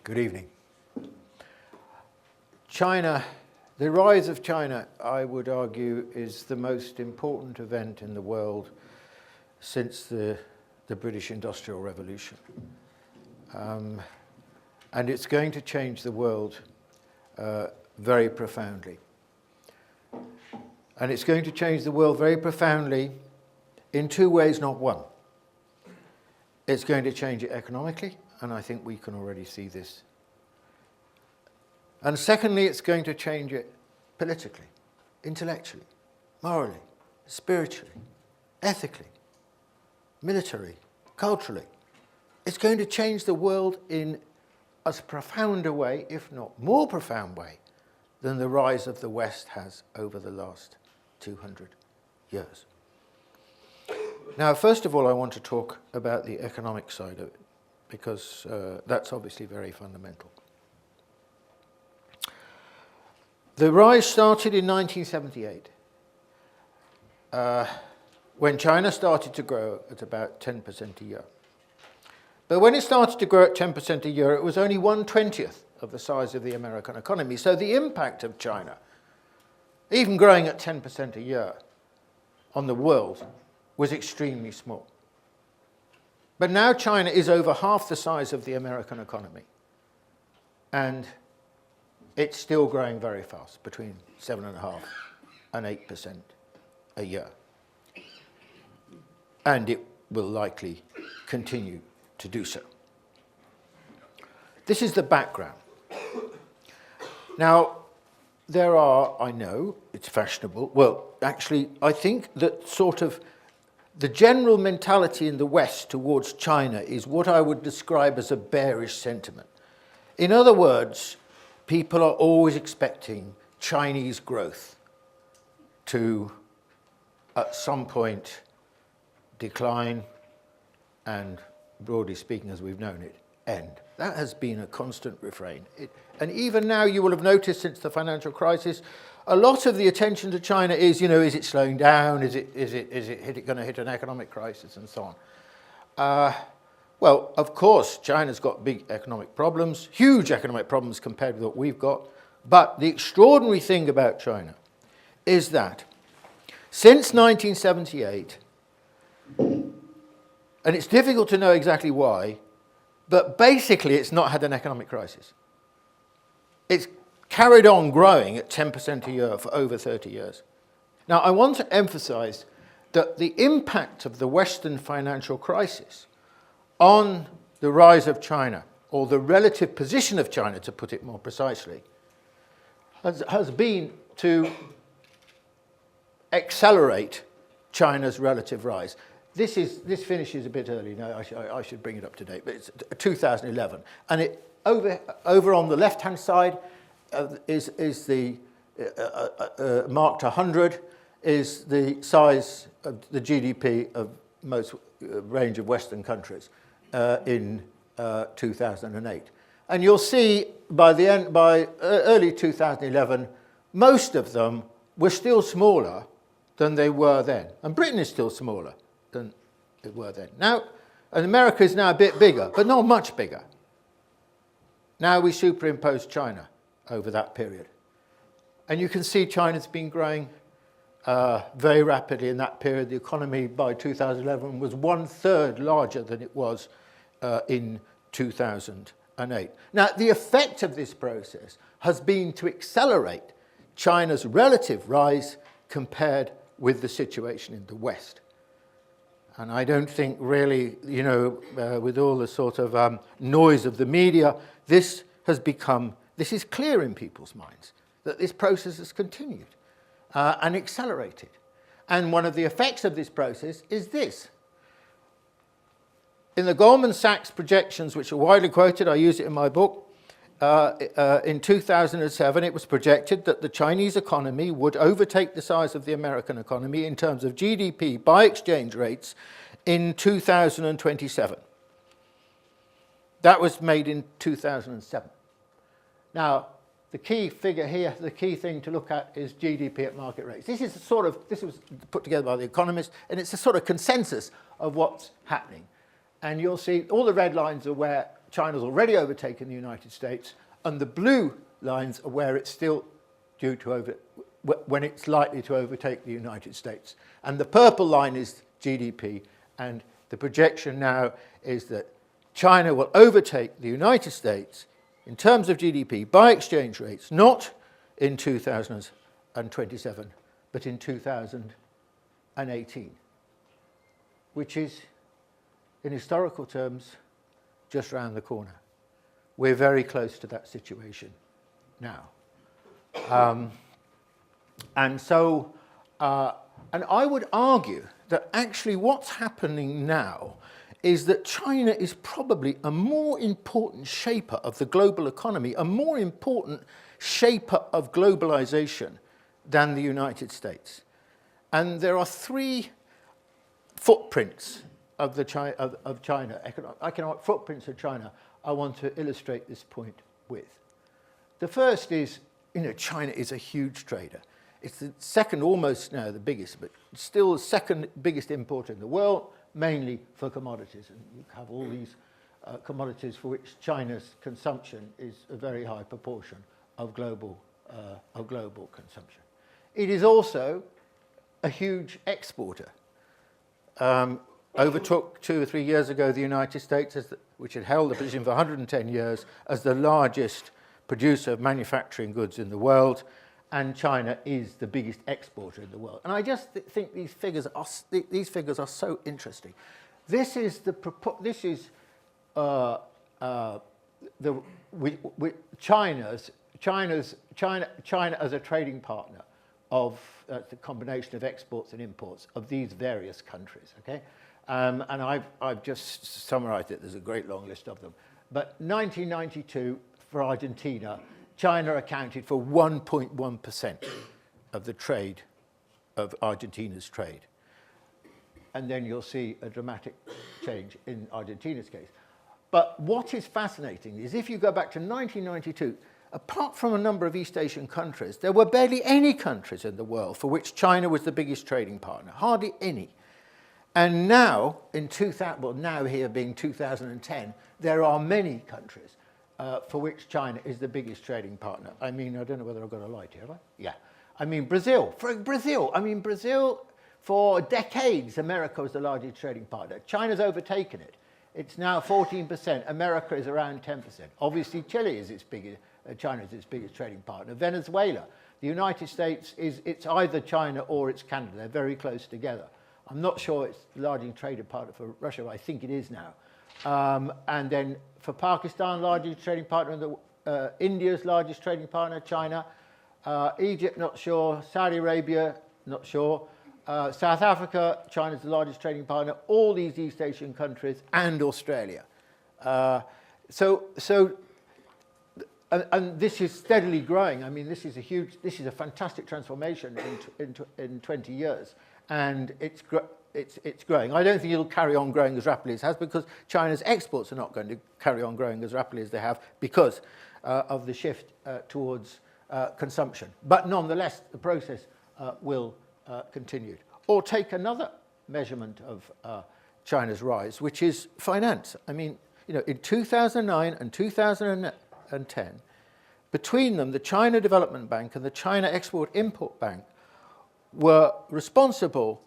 Good evening. China, the rise of China, I would argue, is the most important event in the world since the British Industrial Revolution. And it's going to change the world very profoundly. And it's going to change the world very profoundly in two ways, not one. It's going to change it economically, and I think we can already see this. And secondly, it's going to change it politically, intellectually, morally, spiritually, ethically, militarily, culturally. It's going to change the world in as profound a way, if not more profound way, than the rise of the West has over the last 200 years. Now, first of all, I want to talk about the economic side of it, because that's obviously very fundamental. The rise started in 1978, when China started to grow at about 10% a year. But when it started to grow at 10% a year, it was only 1/20th of the size of the American economy. So the impact of China, even growing at 10% a year on the world, was extremely small. But now China is over half the size of the American economy. And it's still growing very fast, between 7.5% and 8% a year. And it will likely continue to do so. This is the background. Now, there are, I know, it's fashionable, well, actually, I think that sort of the general mentality in the West towards China is what I would describe as a bearish sentiment. In other words, people are always expecting Chinese growth to, at some point, decline and, broadly speaking, as we've known it, end. That has been a constant refrain. And even now, you will have noticed since the financial crisis, a lot of the attention to China is, is it slowing down? Is it going to hit an economic crisis, and so on? Well, of course, China's got big economic problems, huge economic problems compared with what we've got. But the extraordinary thing about China is that since 1978, and it's difficult to know exactly why, but basically it's not had an economic crisis. It's carried on growing at 10% a year for over 30 years. Now, I want to emphasize that the impact of the Western financial crisis on the rise of China, or the relative position of China, to put it more precisely, has been to accelerate China's relative rise. This finishes a bit early. No, I should bring it up to date, but it's 2011. And it over on the left-hand side is the marked 100 is the size of the GDP of most range of Western countries in 2008. And you'll see by early 2011, most of them were still smaller than they were then. And Britain is still smaller than it were then. Now, and America is now a bit bigger, but not much bigger. Now we superimpose China over that period. And you can see China's been growing very rapidly in that period. The economy by 2011 was 1/3 larger than it was in 2008. Now, the effect of this process has been to accelerate China's relative rise compared with the situation in the West. And I don't think really, with all the sort of noise of the media, this is clear in people's minds, that this process has continued and accelerated. And one of the effects of this process is this. In the Goldman Sachs projections, which are widely quoted, I use it in my book, in 2007, it was projected that the Chinese economy would overtake the size of the American economy in terms of GDP by exchange rates in 2027. That was made in 2007. Now, the key figure here, the key thing to look at is GDP at market rates. This was put together by the economists, and it's a sort of consensus of what's happening. And you'll see all the red lines are where China's already overtaken the United States, and the blue lines are where it's still due to when it's likely to overtake the United States. And the purple line is GDP, and the projection now is that China will overtake the United States in terms of GDP by exchange rates, not in 2027, but in 2018, which is, in historical terms, just round the corner. We're very close to that situation now. And I would argue that actually what's happening now is that China is probably a more important shaper of the global economy, a more important shaper of globalization than the United States. And there are three footprints of China, economic footprints of China, I want to illustrate this point with. The first is, China is a huge trader. It's the second, almost now the biggest, but still the second biggest importer in the world, mainly for commodities. And you have all these commodities for which China's consumption is a very high proportion of global consumption. It is also a huge exporter. Overtook 2 or 3 years ago the United States, which had held the position for 110 years as the largest producer of manufacturing goods in the world, and China is the biggest exporter in the world. And I just think these figures are so interesting. This is China as a trading partner of the combination of exports and imports of these various countries. Okay, and I've just summarised it. There's a great long list of them. But 1992 for Argentina, China accounted for 1.1% of the trade of Argentina's trade. And then you'll see a dramatic change in Argentina's case. But what is fascinating is if you go back to 1992, apart from a number of East Asian countries, there were barely any countries in the world for which China was the biggest trading partner, hardly any. And now, now here being 2010, there are many countries for which China is the biggest trading partner. I mean, I don't know whether I've got a light here, have I? Yeah. I mean, Brazil, for decades, America was the largest trading partner. China's overtaken it. It's now 14%. America is around 10%. Obviously, Chile is China is its biggest trading partner. Venezuela, the United States it's either China or it's Canada. They're very close together. I'm not sure it's the largest trading partner for Russia, but I think it is now. And then for Pakistan, largest trading partner, India's largest trading partner, China. Egypt, not sure. Saudi Arabia, not sure. South Africa, China's the largest trading partner. All these East Asian countries and Australia. And this is steadily growing. I mean, this is a fantastic transformation in 20 years, and it's growing. I don't think it'll carry on growing as rapidly as it has, because China's exports are not going to carry on growing as rapidly as they have because of the shift towards consumption. But nonetheless, the process will continue. Or take another measurement of China's rise, which is finance. I mean, in 2009 and 2010, between them, the China Development Bank and the China Export-Import Bank were responsible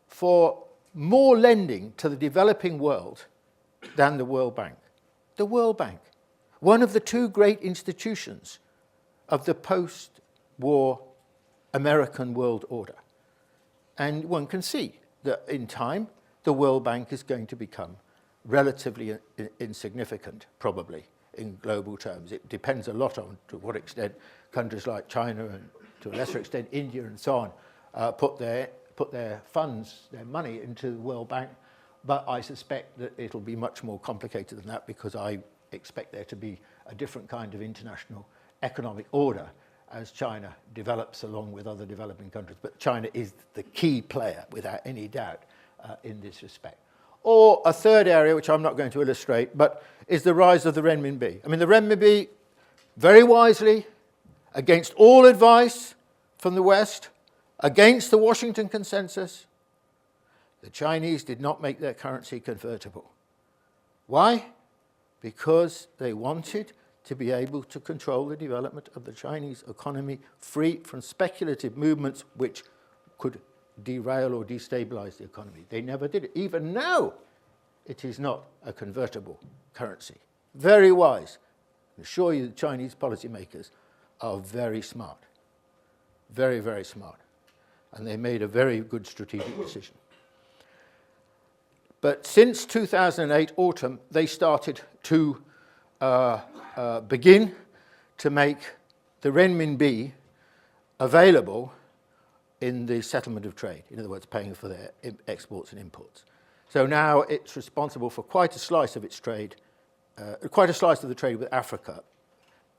for more lending to the developing world than the World Bank. The World Bank, one of the two great institutions of the post-war American world order. And one can see that in time, the World Bank is going to become relatively insignificant, probably, in global terms. It depends a lot on to what extent countries like China and to a lesser extent India and so on put their funds, their money into the World Bank. But I suspect that it'll be much more complicated than that, because I expect there to be a different kind of international economic order as China develops along with other developing countries. But China is the key player, without any doubt, in this respect. Or a third area, which I'm not going to illustrate, but is the rise of the renminbi. I mean, the renminbi, very wisely, against all advice from the West, against the Washington Consensus, the Chinese did not make their currency convertible. Why? because they wanted to be able to control the development of the Chinese economy free from speculative movements which could derail or destabilize the economy. They never did it. Even now, it is not a convertible currency. Very wise. I assure you the Chinese policymakers are very smart. Very, very smart. And they made a very good strategic decision. But since 2008 autumn, they started to begin to make the renminbi available in the settlement of trade. In other words, paying for their exports and imports. So now it's responsible for quite a slice of its trade, quite a slice of the trade with Africa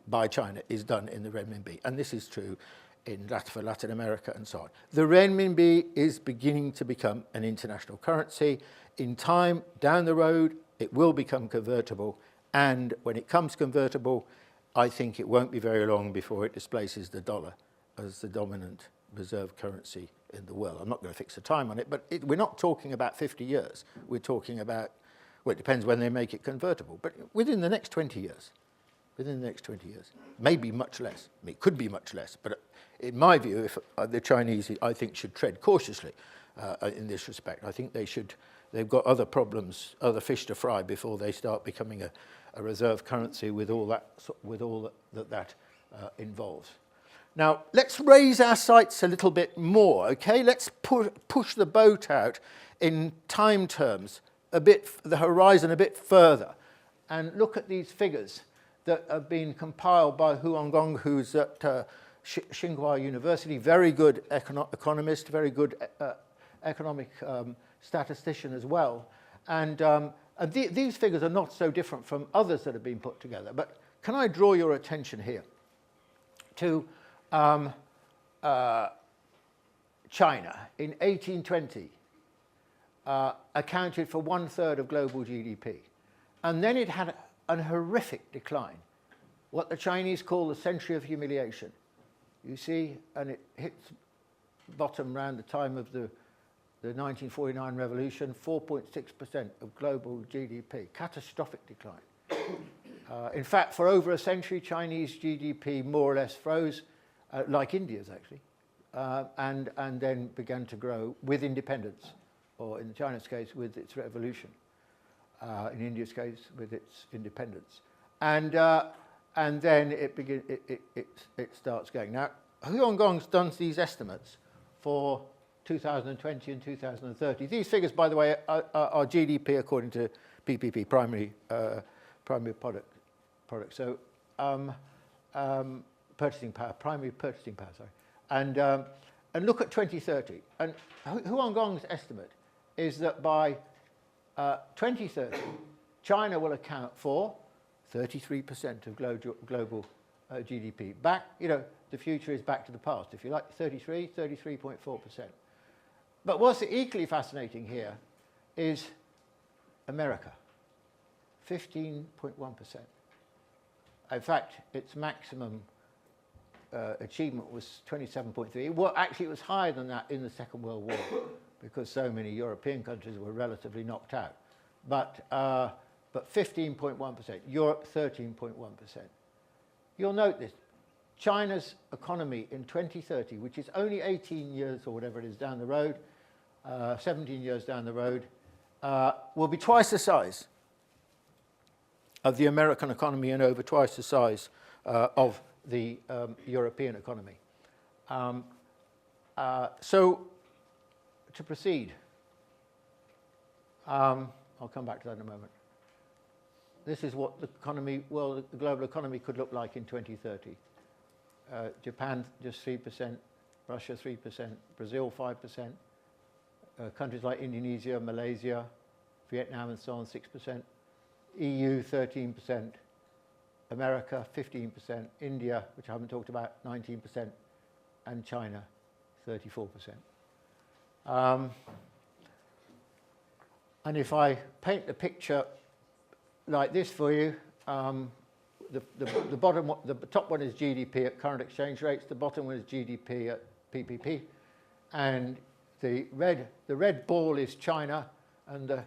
by China is done in the renminbi. And this is true for Latin America and so on. The renminbi is beginning to become an international currency. In time, down the road, it will become convertible. And when it comes convertible, I think it won't be very long before it displaces the dollar as the dominant reserve currency in the world. I'm not going to fix a time on it, but we're not talking about 50 years. We're talking about, well, it depends when they make it convertible, but within the next 20 years. Within the next 20 years. Maybe much less. I mean, it could be much less, but in my view, if the Chinese, I think, should tread cautiously in this respect. I think they should. They've got other problems, other fish to fry before they start becoming a reserve currency with all that involves. Now, let's raise our sights a little bit more, okay? Let's push the boat out in time terms, the horizon a bit further, and look at these figures that have been compiled by Huang Gong, who's at Tsinghua University, very good economist, very good economic statistician as well. And these figures are not so different from others that have been put together. But can I draw your attention here to China in 1820 accounted for 1/3 of global GDP. And then it had a horrific decline, what the Chinese call the century of humiliation. You see, and it hits bottom around the time of the 1949 revolution, 4.6% of global GDP, catastrophic decline. In fact, for over a century, Chinese GDP more or less froze, like India's actually, and then began to grow with independence, or in China's case, with its revolution. In India's case, with its independence. And then it starts going. Now, Huang Gong's done these estimates for 2020 and 2030. These figures, by the way, are GDP according to PPP, primary product. So purchasing power, primary purchasing power, sorry. And look at 2030. And Huang Gong's estimate is that by 2030, China will account for 33% of global GDP. Back, the future is back to the past, if you like, 33.4%. But what's equally fascinating here is America, 15.1%. In fact, its maximum achievement was 27.3. Well, actually, it was higher than that in the Second World War because so many European countries were relatively knocked out. But 15.1%, Europe 13.1%. You'll note this. China's economy in 2030, which is only 18 years or whatever it is down the road, 17 years down the road, will be twice the size of the American economy and over twice the size of the European economy. So, to proceed, I'll come back to that in a moment. This is what the global economy could look like in 2030. Japan just 3%, Russia 3%, Brazil 5%, countries like Indonesia, Malaysia, Vietnam and so on 6%, EU 13%, America 15%, India, which I haven't talked about, 19%, and China 34%. And if I paint the picture like this for you, the top one is GDP at current exchange rates, the bottom one is GDP at PPP, and the red ball is China, and the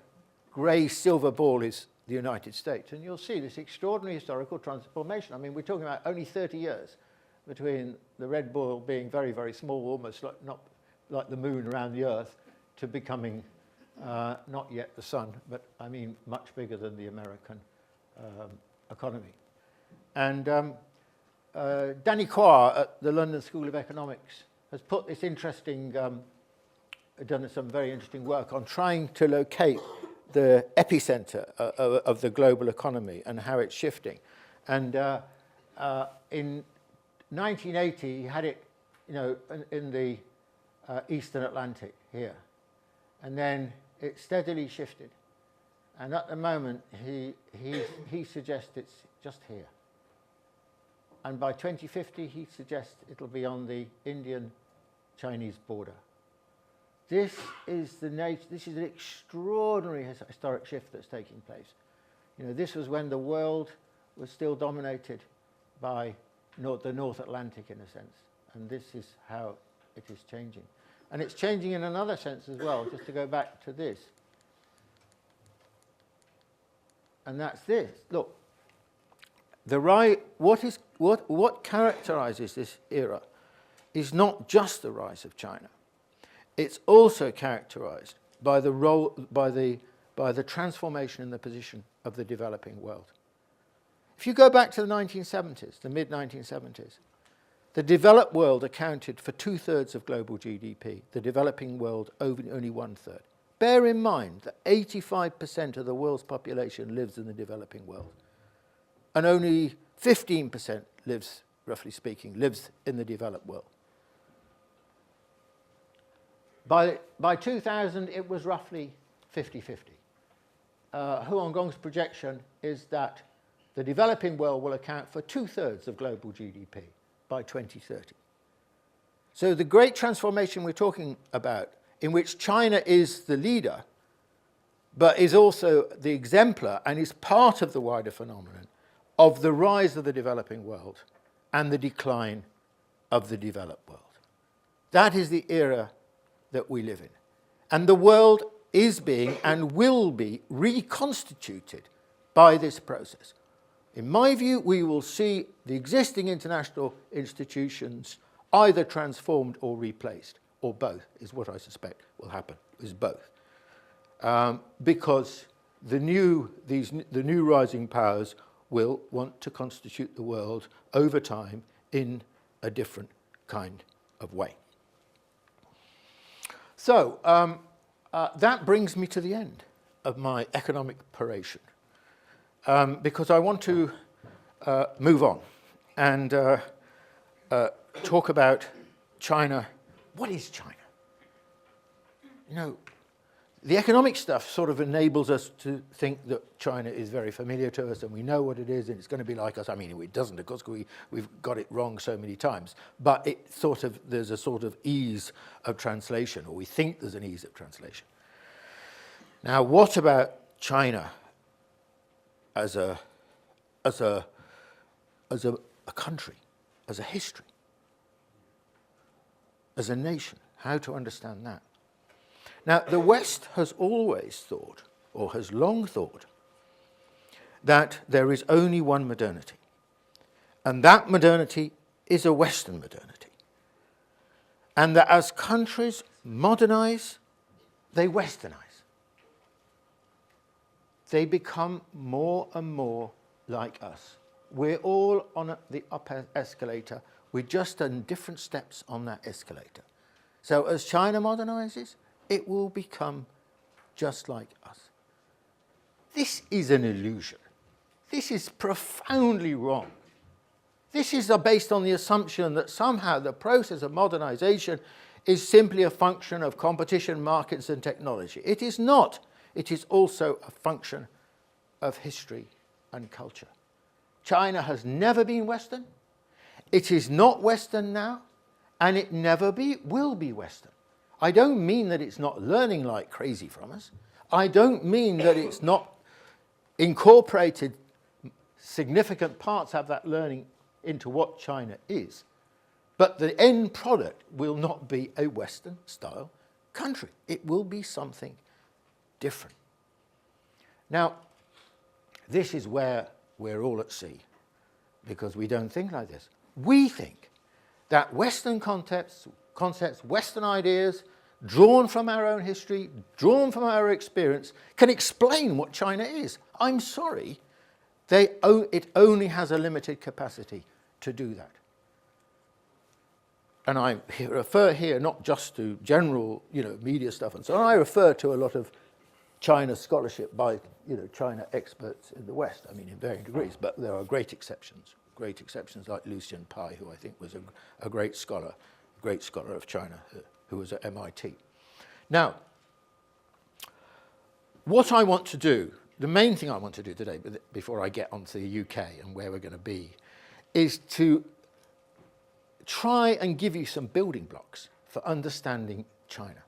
grey silver ball is the United States. And you'll see this extraordinary historical transformation. I mean, we're talking about only 30 years between the red ball being very, very small, almost like, not like the moon around the Earth, to becoming not yet the sun, but I mean much bigger than the American economy. And Danny Quah at the London School of Economics has put this interesting, done some very interesting work on trying to locate the epicenter of the global economy and how it's shifting. And in 1980, he had it, you know, in the Eastern Atlantic here. And then it steadily shifted. And at the moment, he suggests it's just here. And by 2050, he suggests it'll be on the Indian-Chinese border. This is this is an extraordinary historic shift that's taking place. You know, this was when the world was still dominated by the North Atlantic in a sense. And this is how it is changing. And it's changing in another sense as well, just to go back to this. And that's this. Look, what characterizes this era is not just the rise of China. It's also characterized by the transformation in the position of the developing world. If you go back to the 1970s, the mid-1970s, the developed world accounted for 2/3 of global GDP, the developing world only 1/3. Bear in mind that 85% of the world's population lives in the developing world, and only 15% lives, roughly speaking, lives in the developed world. By 2000, it was roughly 50-50. Huang Gong's projection is that the developing world will account for 2/3 of global GDP by 2030. So the great transformation we're talking about, in which China is the leader, but is also the exemplar and is part of the wider phenomenon of the rise of the developing world and the decline of the developed world. That is the era that we live in. And the world is being and will be reconstituted by this process. In my view, we will see the existing international institutions either transformed or replaced, or both, is what I suspect will happen, is both. Because the new rising powers will want to constitute the world over time in a different kind of way. So that brings me to the end of my economic paration, because I want to move on and talk about China. What is China? You know, the economic stuff sort of enables us to think that China is very familiar to us and we know what it is and it's going to be like us. I mean, it doesn't, of course, we've got it wrong so many times. But there's a sort of ease of translation, or we think there's an ease of translation. Now, what about China as a country, as a history, as a nation? How to understand that? Now, the West has always thought, or has long thought, that there is only one modernity. And that modernity is a Western modernity. And that as countries modernize, they Westernize. They become more and more like us. We're all on the upper escalator. We're just on different steps on that escalator. So as China modernizes, it will become just like us. This is an illusion. This is profoundly wrong. This is based on the assumption that somehow the process of modernization is simply a function of competition, markets, and technology. It is not. It is also a function of history and culture. China has never been Western. It is not Western now, and it never will be Western. I don't mean that it's not learning like crazy from us. I don't mean that it's not incorporated significant parts of that learning into what China is. But the end product will not be a Western-style country. It will be something different. Now, This is where we're all at sea, because we don't think like this. We think that Western concepts, Western ideas, drawn from our own history, drawn from our experience, can explain what China is. I'm sorry, it only has a limited capacity to do that. And I refer here not just to general, media stuff and so on. I refer to a lot of China scholarship by, China experts in the West. I mean, in varying degrees, but there are great exceptions like Lucien Pai, who I think was a great scholar of China, who was at MIT. Now, what I want to do, the main thing I want to do today, before I get onto the UK and where we're going to be, is to try and give you some building blocks for understanding China.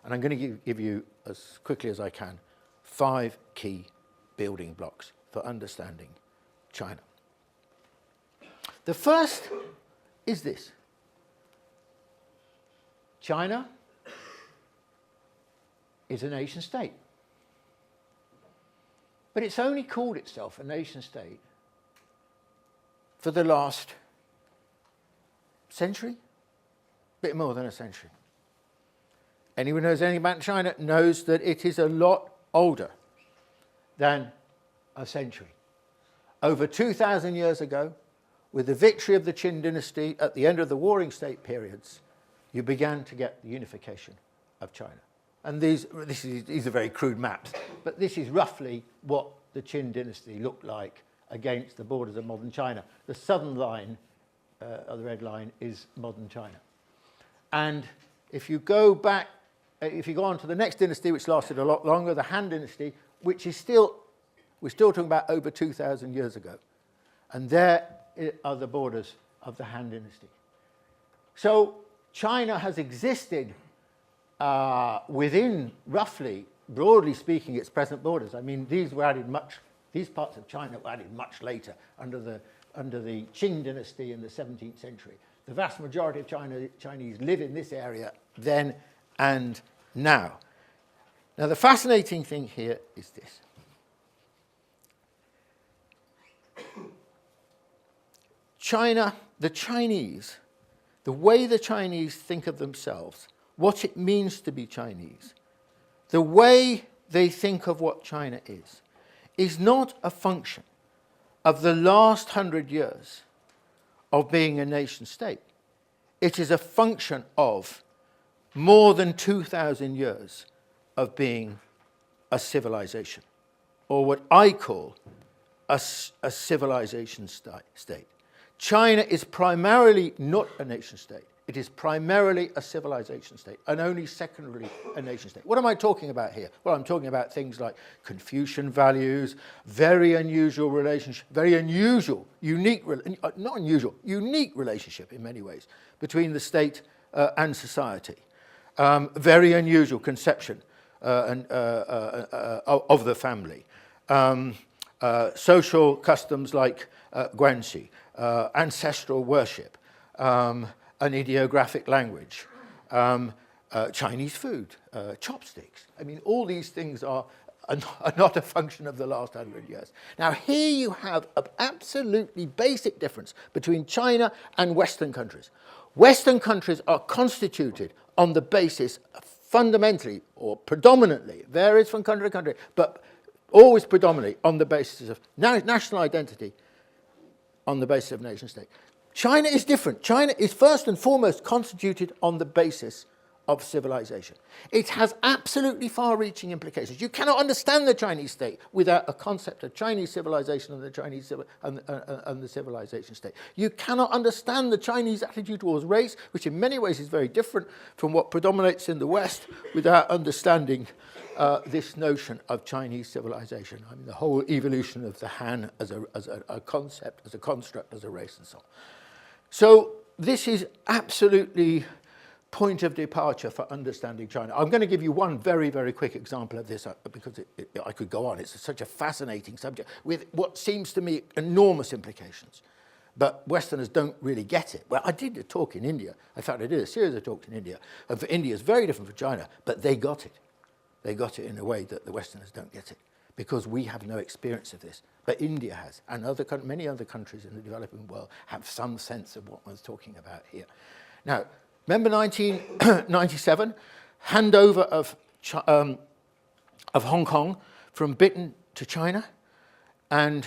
And I'm going to give you, as quickly as I can, 5 key building blocks for understanding China. The first is this. China is a nation state. But it's only called itself a nation state for the last century, a bit more than a century. Anyone who knows anything about China knows that it is a lot older than a century. Over 2,000 years ago, with the victory of the Qin dynasty at the end of the warring state periods, you began to get the unification of China. And these are very crude maps, but this is roughly what the Qin dynasty looked like against the borders of modern China. The southern line, the red line, is modern China. And if you go back, if you go on to the next dynasty, which lasted a lot longer, the Han dynasty, which is we're still talking about over 2,000 years ago. And there are the borders of the Han dynasty. So China has existed within, roughly, broadly speaking, its present borders. I mean, these parts of China were added much later under the Qing dynasty in the 17th century. The vast majority of Chinese live in this area then and now. Now, the fascinating thing here is this. China, the Chinese, the way the Chinese think of themselves, what it means to be Chinese, the way they think of what China is not a function of the last 100 years of being a nation state. It is a function of more than 2,000 years of being a civilization, or what I call a civilization state. China is primarily not a nation state. It is primarily a civilization state, and only secondarily a nation state. What am I talking about here? Well, I'm talking about things like Confucian values, very unusual relationship, unique relationship in many ways between the state and society. Very unusual conception of the family. Social customs like guanxi, ancestral worship, an ideographic language, Chinese food, chopsticks. I mean, all these things are not a function of the last 100 years. Now, here you have an absolutely basic difference between China and Western countries. Western countries are constituted on the basis, fundamentally or predominantly, varies from country to country, but always predominantly on the basis of national identity, on the basis of nation state. China is different. China is first and foremost constituted on the basis of civilization. It has absolutely far-reaching implications. You cannot understand the Chinese state without a concept of Chinese civilization and the civilization state. You cannot understand the Chinese attitude towards race, which in many ways is very different from what predominates in the West, without understanding this notion of Chinese civilization. I mean, the whole evolution of the Han as a concept, as a construct, as a race, and so on. So this is absolutely point of departure for understanding China. I'm going to give you one very, very quick example of this because I could go on. It's such a fascinating subject with what seems to me enormous implications. But Westerners don't really get it. Well, I did a talk in India. In fact, I did a series of talks in India. And for India, it's very different from China, but they got it. They got it in a way that the Westerners don't get it. because we have no experience of this. But India has, and many other countries in the developing world have some sense of what one's talking about here. Now, remember 1997, handover of Hong Kong from Britain to China? And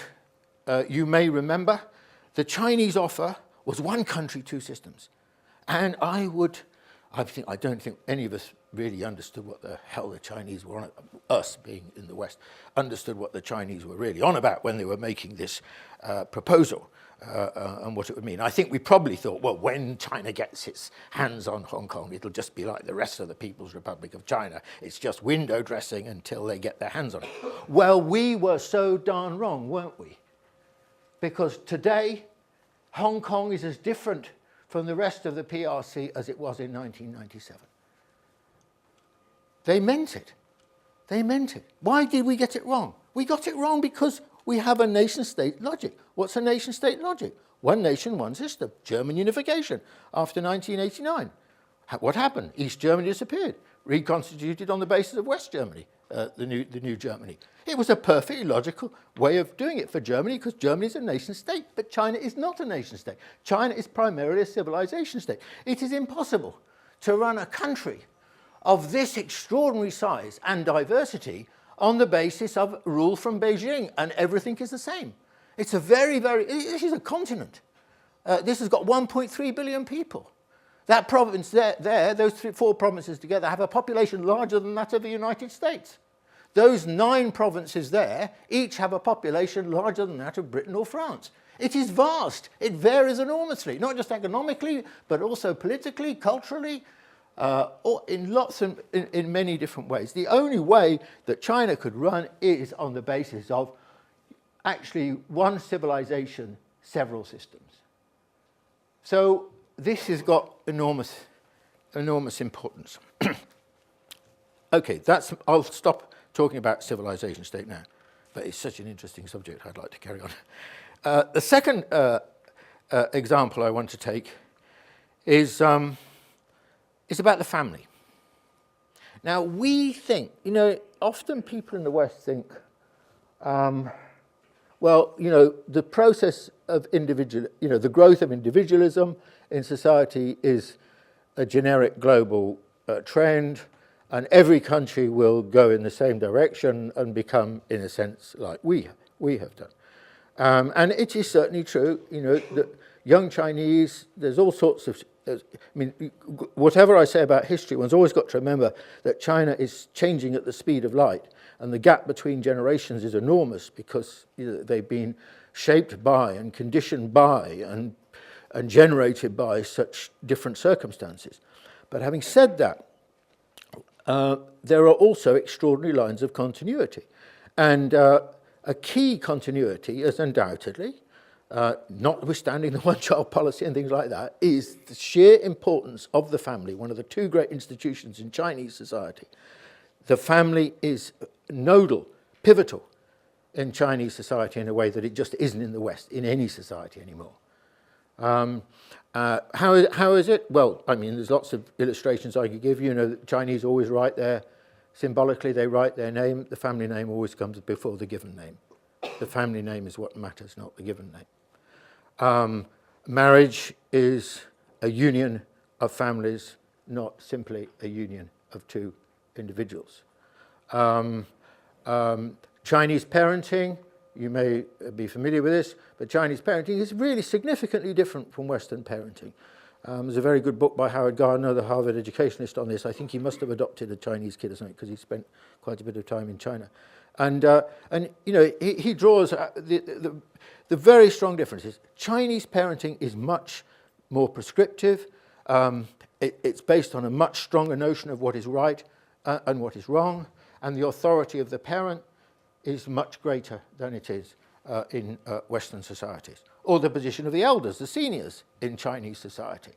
you may remember the Chinese offer was one country, two systems. And I don't think any of us really understood what the hell the Chinese were on, us being in the West, understood what the Chinese were really on about when they were making this proposal and what it would mean. I think we probably thought, well, when China gets its hands on Hong Kong, it'll just be like the rest of the People's Republic of China. It's just window dressing until they get their hands on it. Well, we were so darn wrong, weren't we? Because today, Hong Kong is as different from the rest of the PRC as it was in 1997. They meant it. They meant it. Why did we get it wrong? We got it wrong because we have a nation-state logic. What's a nation-state logic? One nation, one system. German unification after 1989. What happened? East Germany disappeared, reconstituted on the basis of West Germany, the new Germany. It was a perfectly logical way of doing it for Germany because Germany is a nation-state, but China is not a nation-state. China is primarily a civilization state. It is impossible to run a country of this extraordinary size and diversity on the basis of rule from Beijing, and everything is the same. It's a this is a continent. This has got 1.3 billion people. That province those four provinces together have a population larger than that of the United States. Those 9 provinces there each have a population larger than that of Britain or France. It is vast. It varies enormously, not just economically, but also politically, culturally, or in many different ways. The only way that China could run is on the basis of actually one civilization, several systems. So this has got enormous importance. Okay, I'll stop talking about civilization state now, but it's such an interesting subject, I'd like to carry on. The second example I want to take is about the family. Now, we think, often people in the West think, the process of the growth of individualism in society is a generic global trend, and every country will go in the same direction and become, in a sense, like we have done. And it is certainly true, that young Chinese, there's all sorts of, whatever I say about history, one's always got to remember that China is changing at the speed of light, and the gap between generations is enormous because they've been shaped by and conditioned by and generated by such different circumstances. But having said that, there are also extraordinary lines of continuity. And a key continuity is undoubtedly, notwithstanding the one-child policy and things like that, is the sheer importance of the family, one of the 2 great institutions in Chinese society. The family is nodal, pivotal in Chinese society in a way that it just isn't in the West, in any society anymore. How is it? Well, there's lots of illustrations I could give you. The Chinese always write symbolically they write their name. The family name always comes before the given name. The family name is what matters, not the given name. Marriage is a union of families, not simply a union of 2 individuals. Chinese parenting, you may be familiar with this, but Chinese parenting is really significantly different from Western parenting. There's a very good book by Howard Gardner, the Harvard educationist, on this. I think he must have adopted a Chinese kid or something because he spent quite a bit of time in China. And he draws the very strong differences. Chinese parenting is much more prescriptive. It's based on a much stronger notion of what is right and what is wrong, and the authority of the parent is much greater than it is in Western societies. Or the position of the elders, the seniors in Chinese society.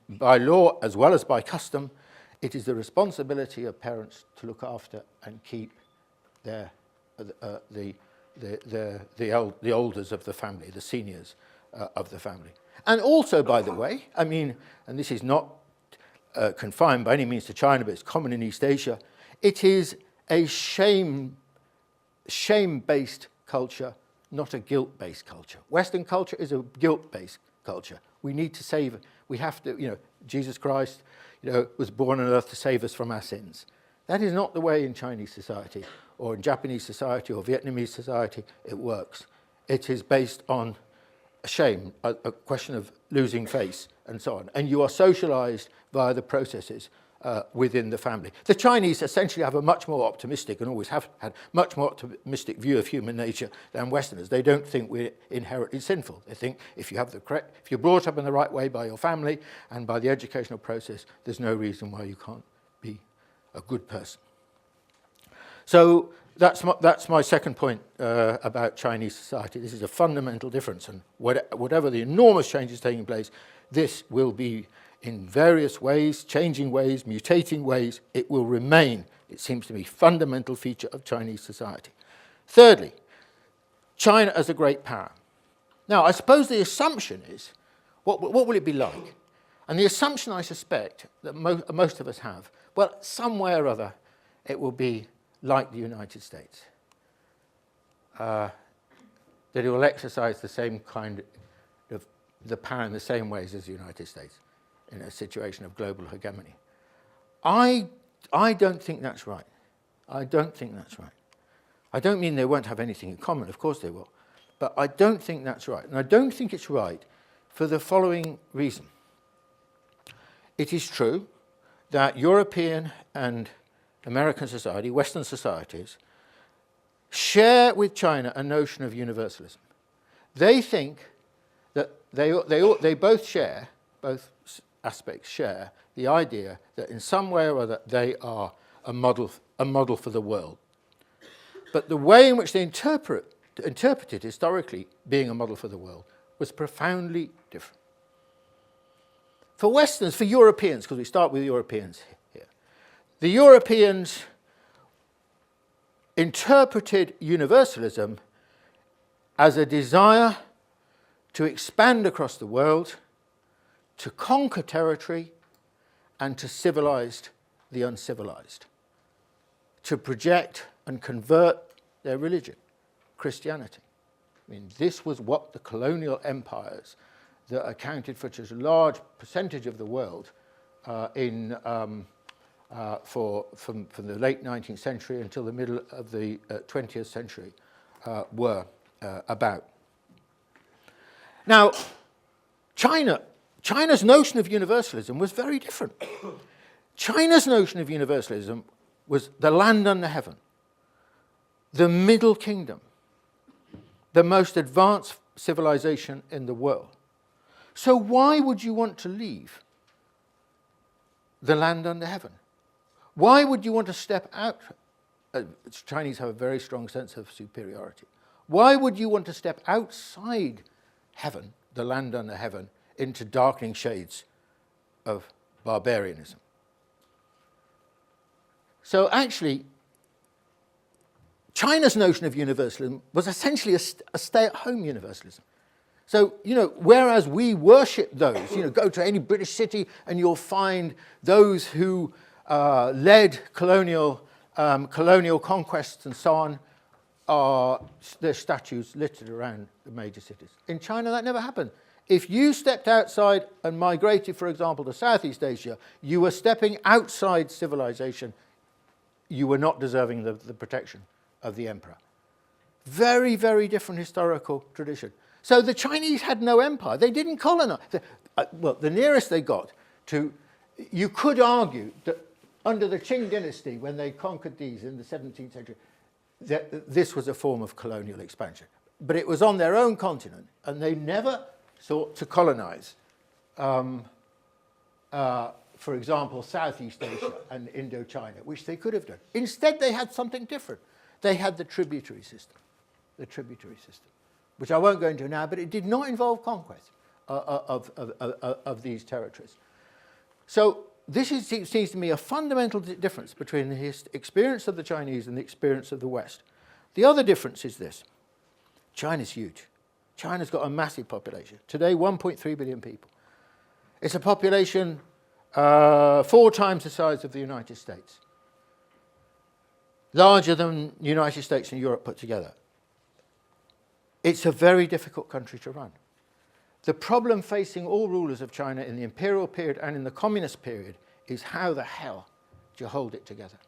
By law as well as by custom, it is the responsibility of parents to look after and keep the elders of the family, the seniors of the family. And also, by the way, and this is not confined by any means to China, but it's common in East Asia, it is a shame shame-based culture, not a guilt-based culture. Western culture is a guilt-based culture. We need to save, we have to, Jesus Christ, was born on earth to save us from our sins. That is not the way in Chinese society or in Japanese society or Vietnamese society it works. It is based on shame, a question of losing face and so on. And you are socialized via the processes within the family. The Chinese essentially have a much more optimistic, and always have had much more optimistic view of human nature than Westerners. They don't think we're inherently sinful. They think if you're brought up in the right way by your family and by the educational process, there's no reason why you can't be a good person. So that's my second point about Chinese society. This is a fundamental difference, and whatever the enormous changes taking place, this will be in various ways, changing ways, mutating ways. It will remain, it seems to me, fundamental feature of Chinese society. Thirdly, China as a great power. Now, I suppose the assumption is, what will it be like? And the assumption, I suspect, that most of us have, well, somewhere or other, it will be like the United States. That it will exercise the same kind of the power in the same ways as the United States in a situation of global hegemony. I don't think that's right. I don't think that's right. I don't mean they won't have anything in common, of course they will, but I don't think that's right. And I don't think it's right for the following reason. It is true that European and American society, Western societies, share with China a notion of universalism. They think that they both share, both aspects share, the idea that in some way or other they are a model for the world. But the way in which they interpreted historically being a model for the world was profoundly different. For Westerners, for Europeans, because we start with Europeans here, the Europeans interpreted universalism as a desire to expand across the world, to conquer territory, and to civilize the uncivilized, to project and convert their religion, Christianity. I mean, this was what the colonial empires that accounted for such a large percentage of the world from the late 19th century until the middle of the 20th century were about. Now, China's notion of universalism was very different. China's notion of universalism was the land under heaven, the Middle Kingdom, the most advanced civilization in the world. So why would you want to leave the land under heaven? Why would you want to step out? Chinese have a very strong sense of superiority. Why would you want to step outside heaven, the land under heaven, into darkening shades of barbarianism? So actually, China's notion of universalism was essentially a stay-at-home universalism. So, whereas we worship those, go to any British city and you'll find those who led colonial conquests and so on, their statues littered around the major cities. In China, that never happened. If you stepped outside and migrated, for example, to Southeast Asia, you were stepping outside civilization. You were not deserving the protection of the emperor. Very, very different historical tradition. So the Chinese had no empire. They didn't colonize. The nearest they got to, you could argue that under the Qing dynasty, when they conquered these in the 17th century, that this was a form of colonial expansion. But it was on their own continent, and they never sought to colonize, for example, Southeast Asia and Indochina, which they could have done. Instead, they had something different. They had the tributary system, which I won't go into now, but it did not involve conquest of these territories. So this seems to me a fundamental difference between the experience of the Chinese and the experience of the West. The other difference is this. China's huge. China's got a massive population. Today, 1.3 billion people. It's a population 4 times the size of the United States. larger than the United States and Europe put together. It's a very difficult country to run. The problem facing all rulers of China in the imperial period and in the communist period is how the hell do you hold it together?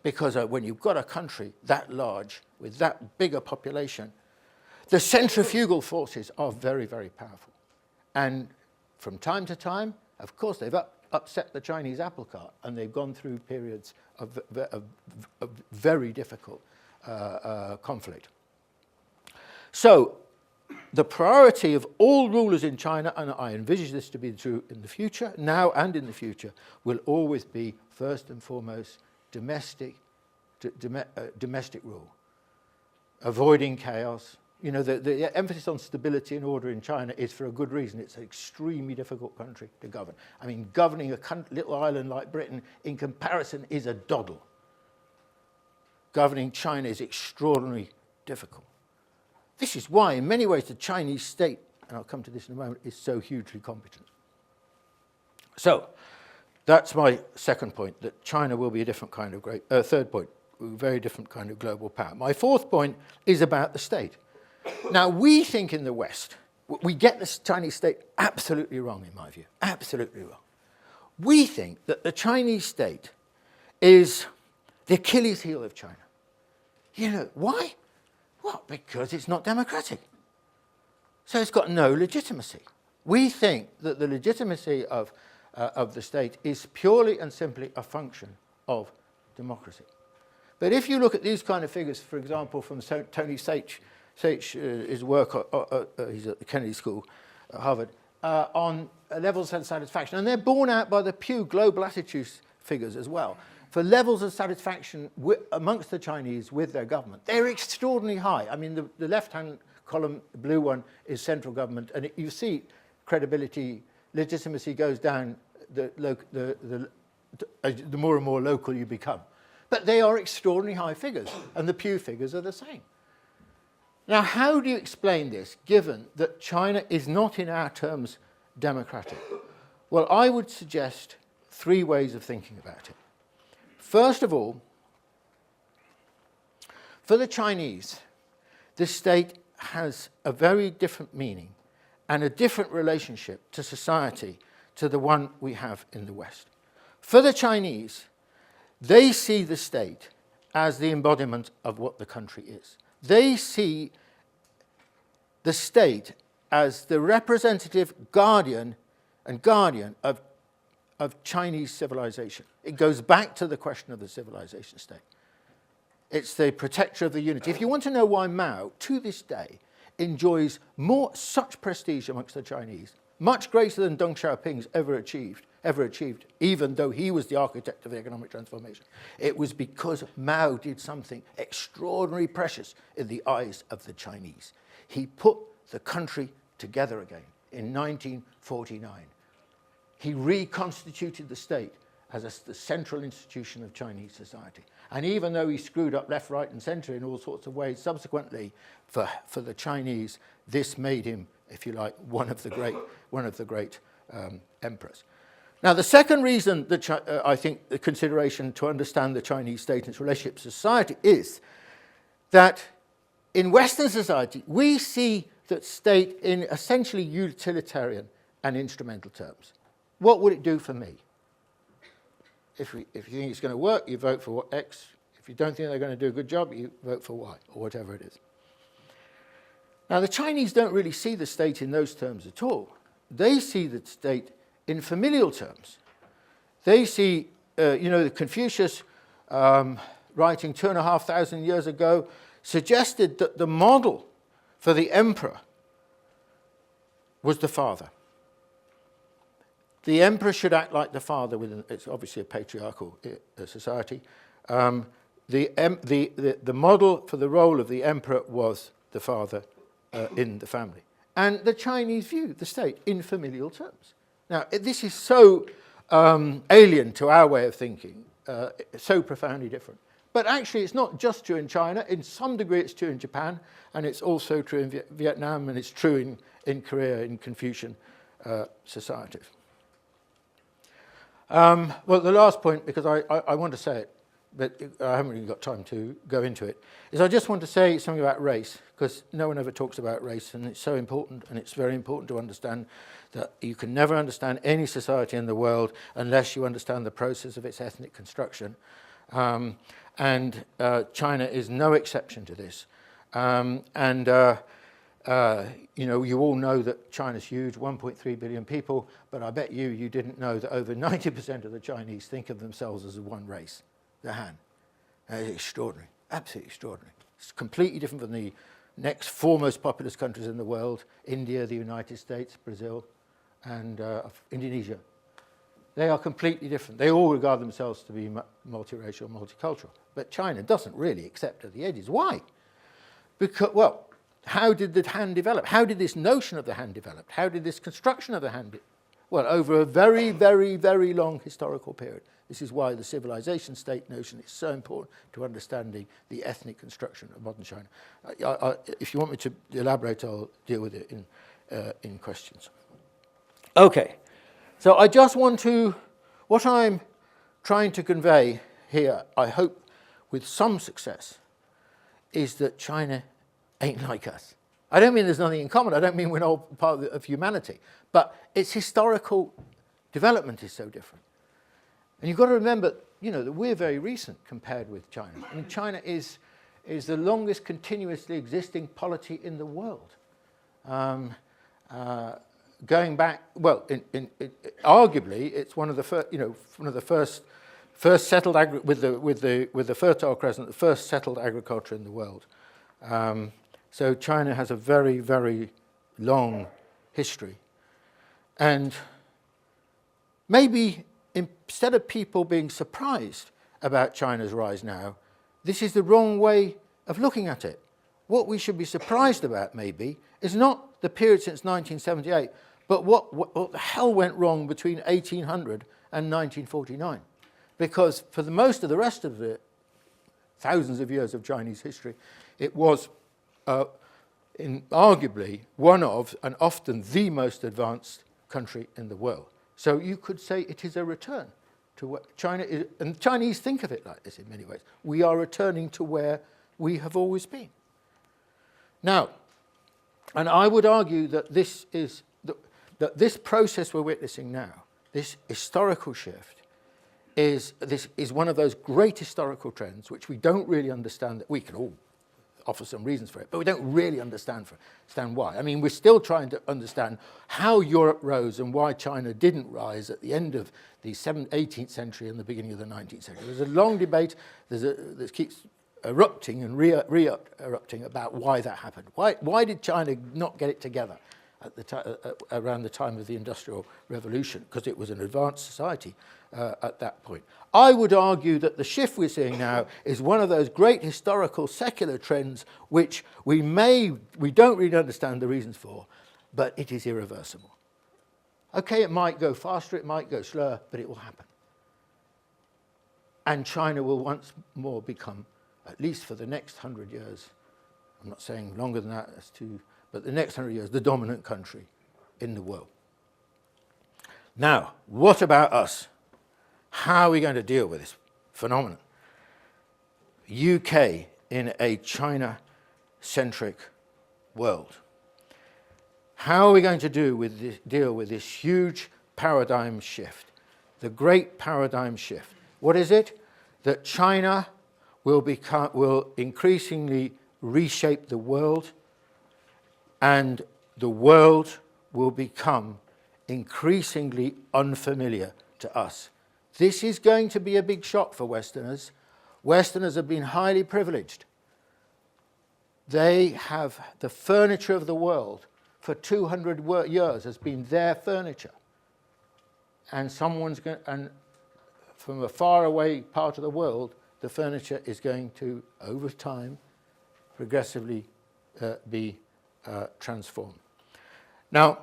Because when you've got a country that large with that big a population, the centrifugal forces are very, very powerful. And from time to time, of course, they've upset the Chinese apple cart, and they've gone through periods of very difficult conflict. So the priority of all rulers in China, and I envisage this to be true in the future, now and in the future, will always be, first and foremost, domestic rule, avoiding chaos. The emphasis on stability and order in China is for a good reason. It's an extremely difficult country to govern. I mean, governing a little island like Britain, in comparison, is a doddle. Governing China is extraordinarily difficult. This is why, in many ways, the Chinese state, and I'll come to this in a moment, is so hugely competent. So, that's my second point, that China will be a different kind of third point, a very different kind of global power. My fourth point is about the state. Now, we think in the West, we get the Chinese state absolutely wrong, in my view, absolutely wrong. We think that the Chinese state is the Achilles heel of China. Why? Well, because it's not democratic. So it's got no legitimacy. We think that the legitimacy of the state is purely and simply a function of democracy. But if you look at these kind of figures, for example, from Tony Sage, his work, he's at the Kennedy School at Harvard, on levels of satisfaction, and they're borne out by the Pew Global Attitudes figures as well. For levels of satisfaction amongst the Chinese with their government, they're extraordinarily high. I mean, the left-hand column, the blue one, is central government, and you see credibility, legitimacy goes down the more and more local you become. But they are extraordinarily high figures, and the Pew figures are the same. Now, how do you explain this, given that China is not, in our terms, democratic? Well, I would suggest three ways of thinking about it. First of all, for the Chinese, the state has a very different meaning and a different relationship to society to the one we have in the West. For the Chinese, they see the state as the embodiment of what the country is. They see the state as the representative guardian of Chinese civilization. It goes back to the question of the civilization state. It's the protector of the unity. If you want to know why Mao, to this day, enjoys such prestige amongst the Chinese, much greater than Deng Xiaoping's ever achieved, even though he was the architect of the economic transformation, it was because Mao did something extraordinarily precious in the eyes of the Chinese. He put the country together again in 1949. He reconstituted the state as the central institution of Chinese society. And even though he screwed up left, right, and centre in all sorts of ways, subsequently, for the Chinese, this made him, if you like, one of the great emperors. Now, the second reason that I think the consideration to understand the Chinese state and its relationship to society is that in Western society, we see that state in essentially utilitarian and instrumental terms. What would it do for me? If you think it's going to work, you vote for X. If you don't think they're going to do a good job, you vote for Y, or whatever it is. Now, the Chinese don't really see the state in those terms at all. They see the state in familial terms. They see, Confucius, writing 2,500 years ago, suggested that the model for the emperor was the father. The emperor should act like the father it's obviously a patriarchal society. The model for the role of the emperor was the father in the family. And the Chinese view the state in familial terms. Now, this is so alien to our way of thinking, so profoundly different. But actually, it's not just true in China. In some degree, it's true in Japan, and it's also true in Vietnam, and it's true in Korea, in Confucian societies. Well, the last point, because I want to say it, but I haven't really got time to go into it, is I just want to say something about race, because no one ever talks about race, and it's so important, and it's very important to understand that you can never understand any society in the world unless you understand the process of its ethnic construction. And China is no exception to this. You know, you all know that China's huge, 1.3 billion people, but I bet you didn't know that over 90% of the Chinese think of themselves as one race, the Han. It's extraordinary, absolutely extraordinary. It's completely different from the next four most populous countries in the world, India, the United States, Brazil, and Indonesia. They are completely different. They all regard themselves to be multiracial, multicultural. But China doesn't really accept at the edges. Why? Because, well, how did the Han develop? How did this notion of the Han develop? How did this construction of the Han well, over a very, very, very long historical period. This is why the civilization state notion is so important to understanding the ethnic construction of modern China. If you want me to elaborate, I'll deal with it in questions. Okay, so I just want to, what I'm trying to convey here, I hope with some success, is that China ain't like us. I don't mean there's nothing in common. I don't mean we're not part of humanity. But its historical development is so different. And you've got to remember, you know, that we're very recent compared with China. I mean, China is the longest continuously existing polity in the world. Going back, well, arguably, it's one of the first, you know, one of the first settled with the Fertile Crescent, the first settled agriculture in the world. So China has a very, very long history. And maybe instead of people being surprised about China's rise now, this is the wrong way of looking at it. What we should be surprised about, maybe, is not the period since 1978, but what the hell went wrong between 1800 and 1949. Because for the most of the rest of the thousands of years of Chinese history, it was arguably one of, and often the most advanced country in the world. So you could say it is a return to what China is, and the Chinese think of it like this in many ways. We are returning to where we have always been. Now, and I would argue that this is that this process we're witnessing now, this historical shift, is one of those great historical trends which we don't really understand. That we can all offer some reasons for it, but we don't really understand why. I mean, we're still trying to understand how Europe rose and why China didn't rise at the end of the 18th century and the beginning of the 19th century. There's a long debate that keeps erupting and re-erupting about why that happened. Why did China not get it together at around the time of the Industrial Revolution? Because it was an advanced society at that point. I would argue that the shift we're seeing now is one of those great historical secular trends which we don't really understand the reasons for, but it is irreversible. Okay, it might go faster, it might go slower, but it will happen. And China will once more become, at least for the next 100 years, I'm not saying longer than that, but the next 100 years, the dominant country in the world. Now, what about us? How are we going to deal with this phenomenon? UK in a China-centric world. How are we going to deal with this huge paradigm shift, the great paradigm shift? What is it? That China will increasingly reshape the world, and the world will become increasingly unfamiliar to us. This is going to be a big shock for Westerners. Westerners have been highly privileged. They have the furniture of the world for 200 years has been their furniture. And and from a faraway part of the world, the furniture is going to, over time, progressively be transformed. Now,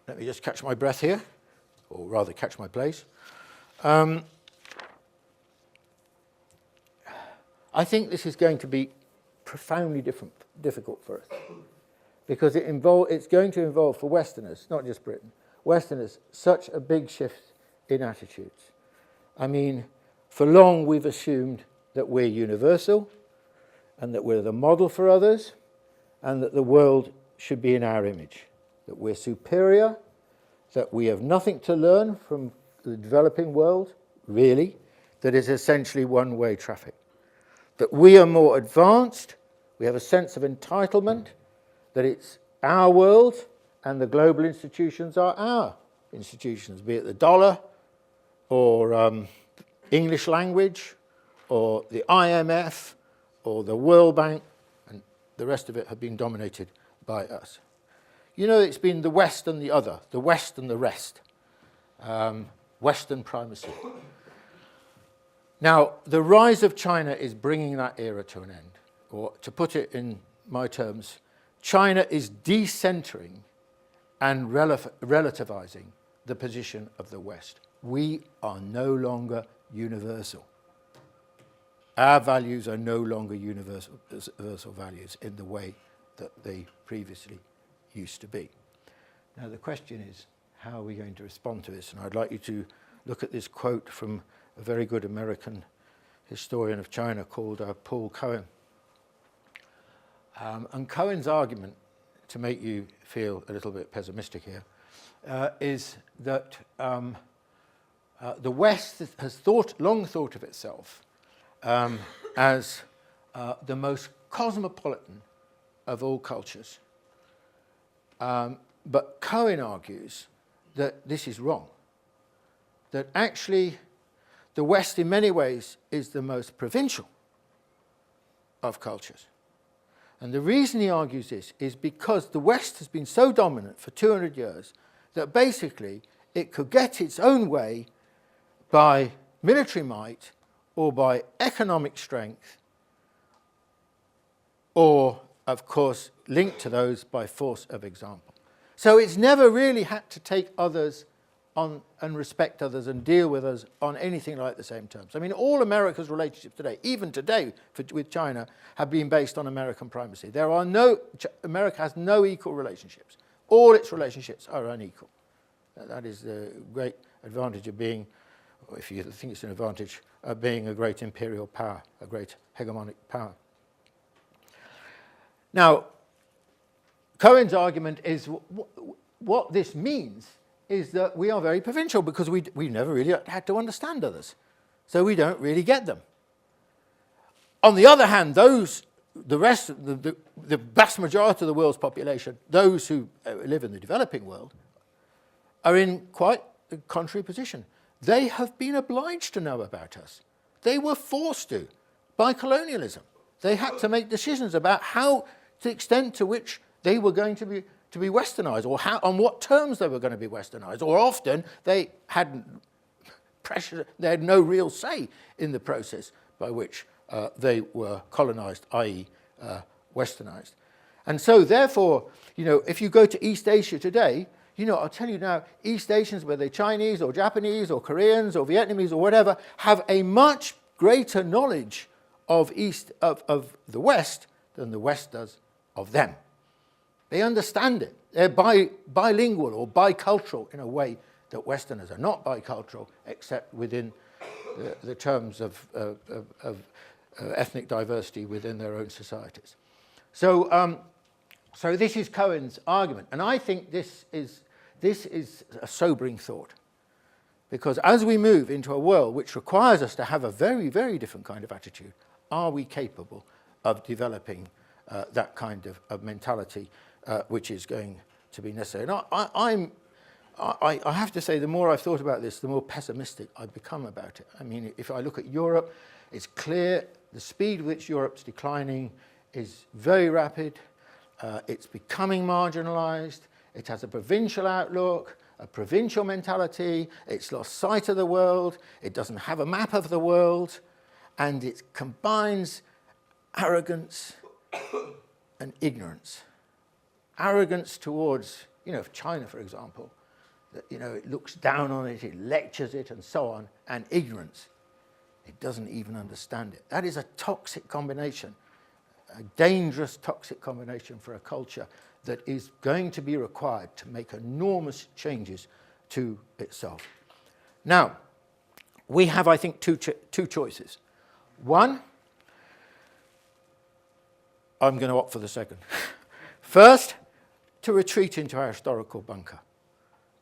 let me just catch my breath here, or rather catch my place. I think this is going to be profoundly difficult for us, because it's going to involve for Westerners, not just Britain, Westerners, such a big shift in attitudes. I mean, for long we've assumed that we're universal and that we're the model for others and that the world should be in our image, that we're superior, that we have nothing to learn from the developing world, really, that is essentially one-way traffic, that we are more advanced, we have a sense of entitlement, that it's our world and the global institutions are our institutions, be it the dollar or English language or the IMF or the World Bank, and the rest of it have been dominated by us. You know, it's been the West and the other, the West and the rest, Western primacy. Now, the rise of China is bringing that era to an end, or to put it in my terms, China is decentering and relativizing the position of the West. We are no longer universal. Our values are no longer universal values in the way that they previously used to be. Now the question is, how are we going to respond to this? And I'd like you to look at this quote from a very good American historian of China called Paul Cohen. And Cohen's argument, to make you feel a little bit pessimistic here, is that the West has long thought of itself as the most cosmopolitan of all cultures. But Cohen argues that this is wrong, that actually the West in many ways is the most provincial of cultures. And the reason he argues this is because the West has been so dominant for 200 years that basically it could get its own way by military might or by economic strength or, of course, linked to those by force of example. So it's never really had to take others on and respect others and deal with us on anything like the same terms. I mean, all America's relationships today, even today with China, have been based on American primacy. America has no equal relationships. All its relationships are unequal. That is the great advantage of being, if you think it's an advantage, of being a great imperial power, a great hegemonic power. Now, Cohen's argument is what this means is that we are very provincial because we never really had to understand others. So we don't really get them. On the other hand, the vast majority of the world's population, those who live in the developing world, are in quite a contrary position. They have been obliged to know about us. They were forced to by colonialism. They had to make decisions about the extent to which they were going to be westernized, or on what terms they were going to be westernized, or often they had no real say in the process by which they were colonized, i.e. westernized. And so therefore, if you go to East Asia today, I'll tell you now, East Asians, whether they're Chinese or Japanese or Koreans or Vietnamese or whatever, have a much greater knowledge of the West than the West does of them. They understand it. They're bilingual or bicultural in a way that Westerners are not bicultural, except within the terms of ethnic diversity within their own societies. So this is Cohen's argument, and I think this is a sobering thought, because as we move into a world which requires us to have a very, very different kind of attitude, are we capable of developing that kind of mentality? Which is going to be necessary. Now, I have to say, the more I've thought about this, the more pessimistic I've become about it. I mean, if I look at Europe, it's clear the speed with which Europe's declining is very rapid. It's becoming marginalized. It has a provincial outlook, a provincial mentality. It's lost sight of the world. It doesn't have a map of the world. And it combines arrogance and ignorance. Arrogance towards, China, for example, that, it looks down on it, it lectures it, and so on, and ignorance. It doesn't even understand it. That is a toxic combination, a dangerous toxic combination for a culture that is going to be required to make enormous changes to itself. Now, we have, I think, two choices. One, I'm going to opt for the second. First, to retreat into our historical bunker,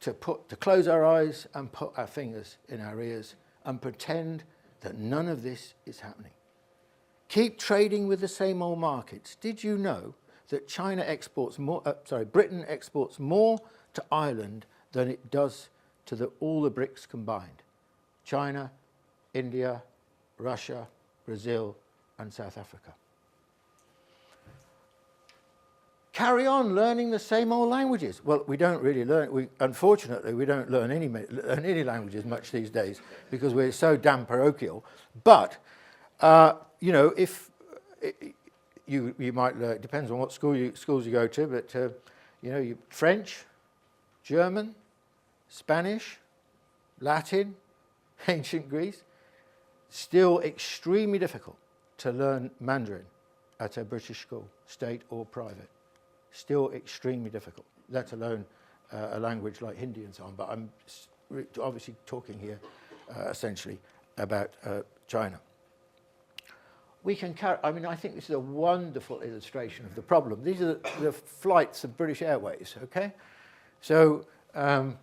to close our eyes and put our fingers in our ears and pretend that none of this is happening. Keep trading with the same old markets. Did you know that Britain exports more to Ireland than it does to all the BRICS combined? China, India, Russia, Brazil, and South Africa. Carry on learning the same old languages. Well, we don't really learn. Unfortunately, we don't learn any languages much these days because we're so damn parochial. But you know, if you might learn, it depends on what schools you go to. But you know, French, German, Spanish, Latin, ancient Greece. Still extremely difficult to learn Mandarin at a British school, state or private. Still extremely difficult, let alone a language like Hindi and so on. But I'm obviously talking here essentially about China. We can carry, I mean, I think this is a wonderful illustration of the problem. These are the flights of British Airways, okay? So, and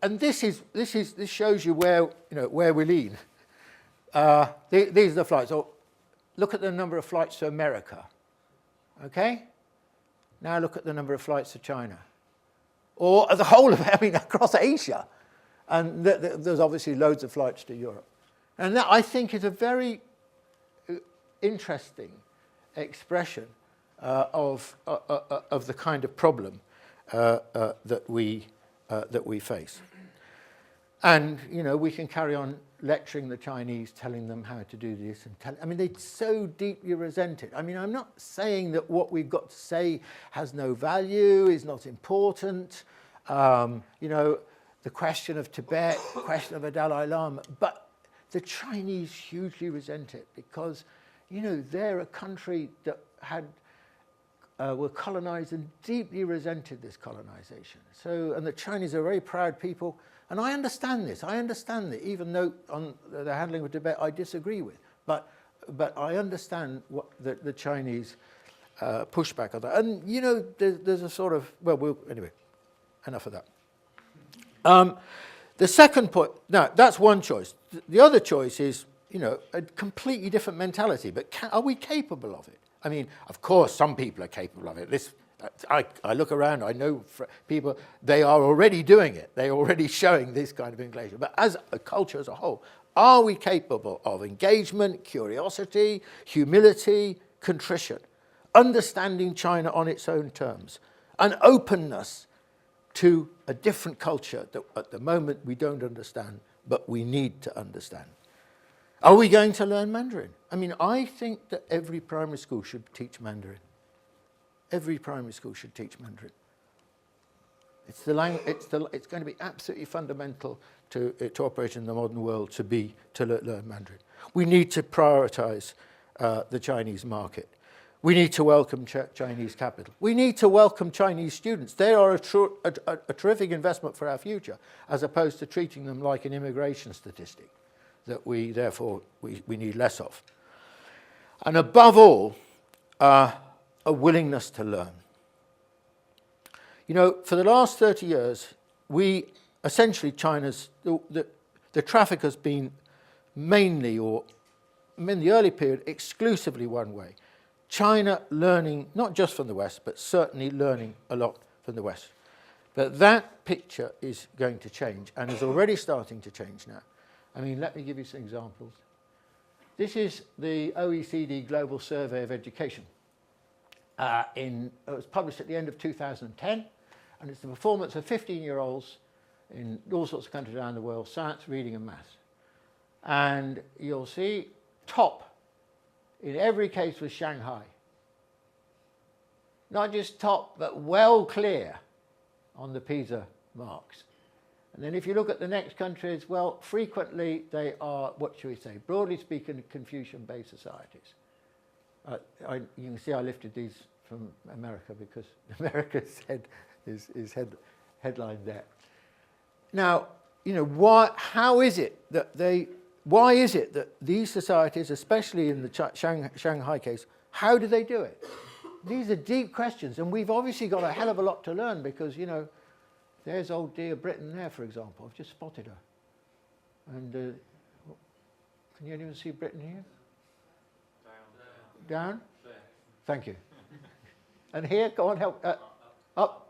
this shows you where we lean. These are the flights. So look at the number of flights to America, okay? Now look at the number of flights to China, or the whole of, I mean, across Asia, and there's obviously loads of flights to Europe, and that I think is a very interesting expression of the kind of problem that we face. And you know, we can carry on lecturing the Chinese, telling them how to do this, and I mean, they so deeply resent it. I mean, I'm not saying that what we've got to say has no value, is not important. You know, the question of Tibet, the question of a Dalai Lama, but the Chinese hugely resent it because, you know, they're a country that were colonized and deeply resented this colonization. So, and the Chinese are very proud people. And I understand this. I understand that, even though on the handling of Tibet I disagree with. But I understand what the Chinese pushback on that. And you know, there's a sort of anyway, enough of that. The second point. Now that's one choice. The other choice is, you know, a completely different mentality. But are we capable of it? I mean, of course, some people are capable of it. I look around, I know people, they are already doing it. They're already showing this kind of inclination. But as a culture as a whole, are we capable of engagement, curiosity, humility, contrition, understanding China on its own terms, and openness to a different culture that at the moment we don't understand, but we need to understand? Are we going to learn Mandarin? I mean, I think that every primary school should teach Mandarin. Every primary school should teach Mandarin. It's going to be absolutely fundamental to operate in the modern world to learn Mandarin. We need to prioritize the Chinese market. We need to welcome Chinese capital. We need to welcome Chinese students. They are a terrific investment for our future, as opposed to treating them like an immigration statistic that we need less of. And above all, a willingness to learn. You know, for the last 30 years, the traffic has been mainly, or in the early period, exclusively one way. China learning, not just from the West, but certainly learning a lot from the West. But that picture is going to change, and is already starting to change now. I mean, let me give you some examples. This is the OECD Global Survey of Education. It was published at the end of 2010, and it's the performance of 15-year-olds in all sorts of countries around the world, science, reading and maths. And you'll see top in every case was Shanghai. Not just top, but well clear on the PISA marks. And then if you look at the next countries, well, frequently they are, what should we say, broadly speaking, Confucian-based societies. You can see I lifted these from America because America's headline there. Now, why is it that these societies, especially in the Shanghai case, how do they do it? These are deep questions, and we've obviously got a hell of a lot to learn because, there's old dear Britain there, for example. I've just spotted her. And can you anyone see Britain here? Down? Thank you. And here, go on, help. Up.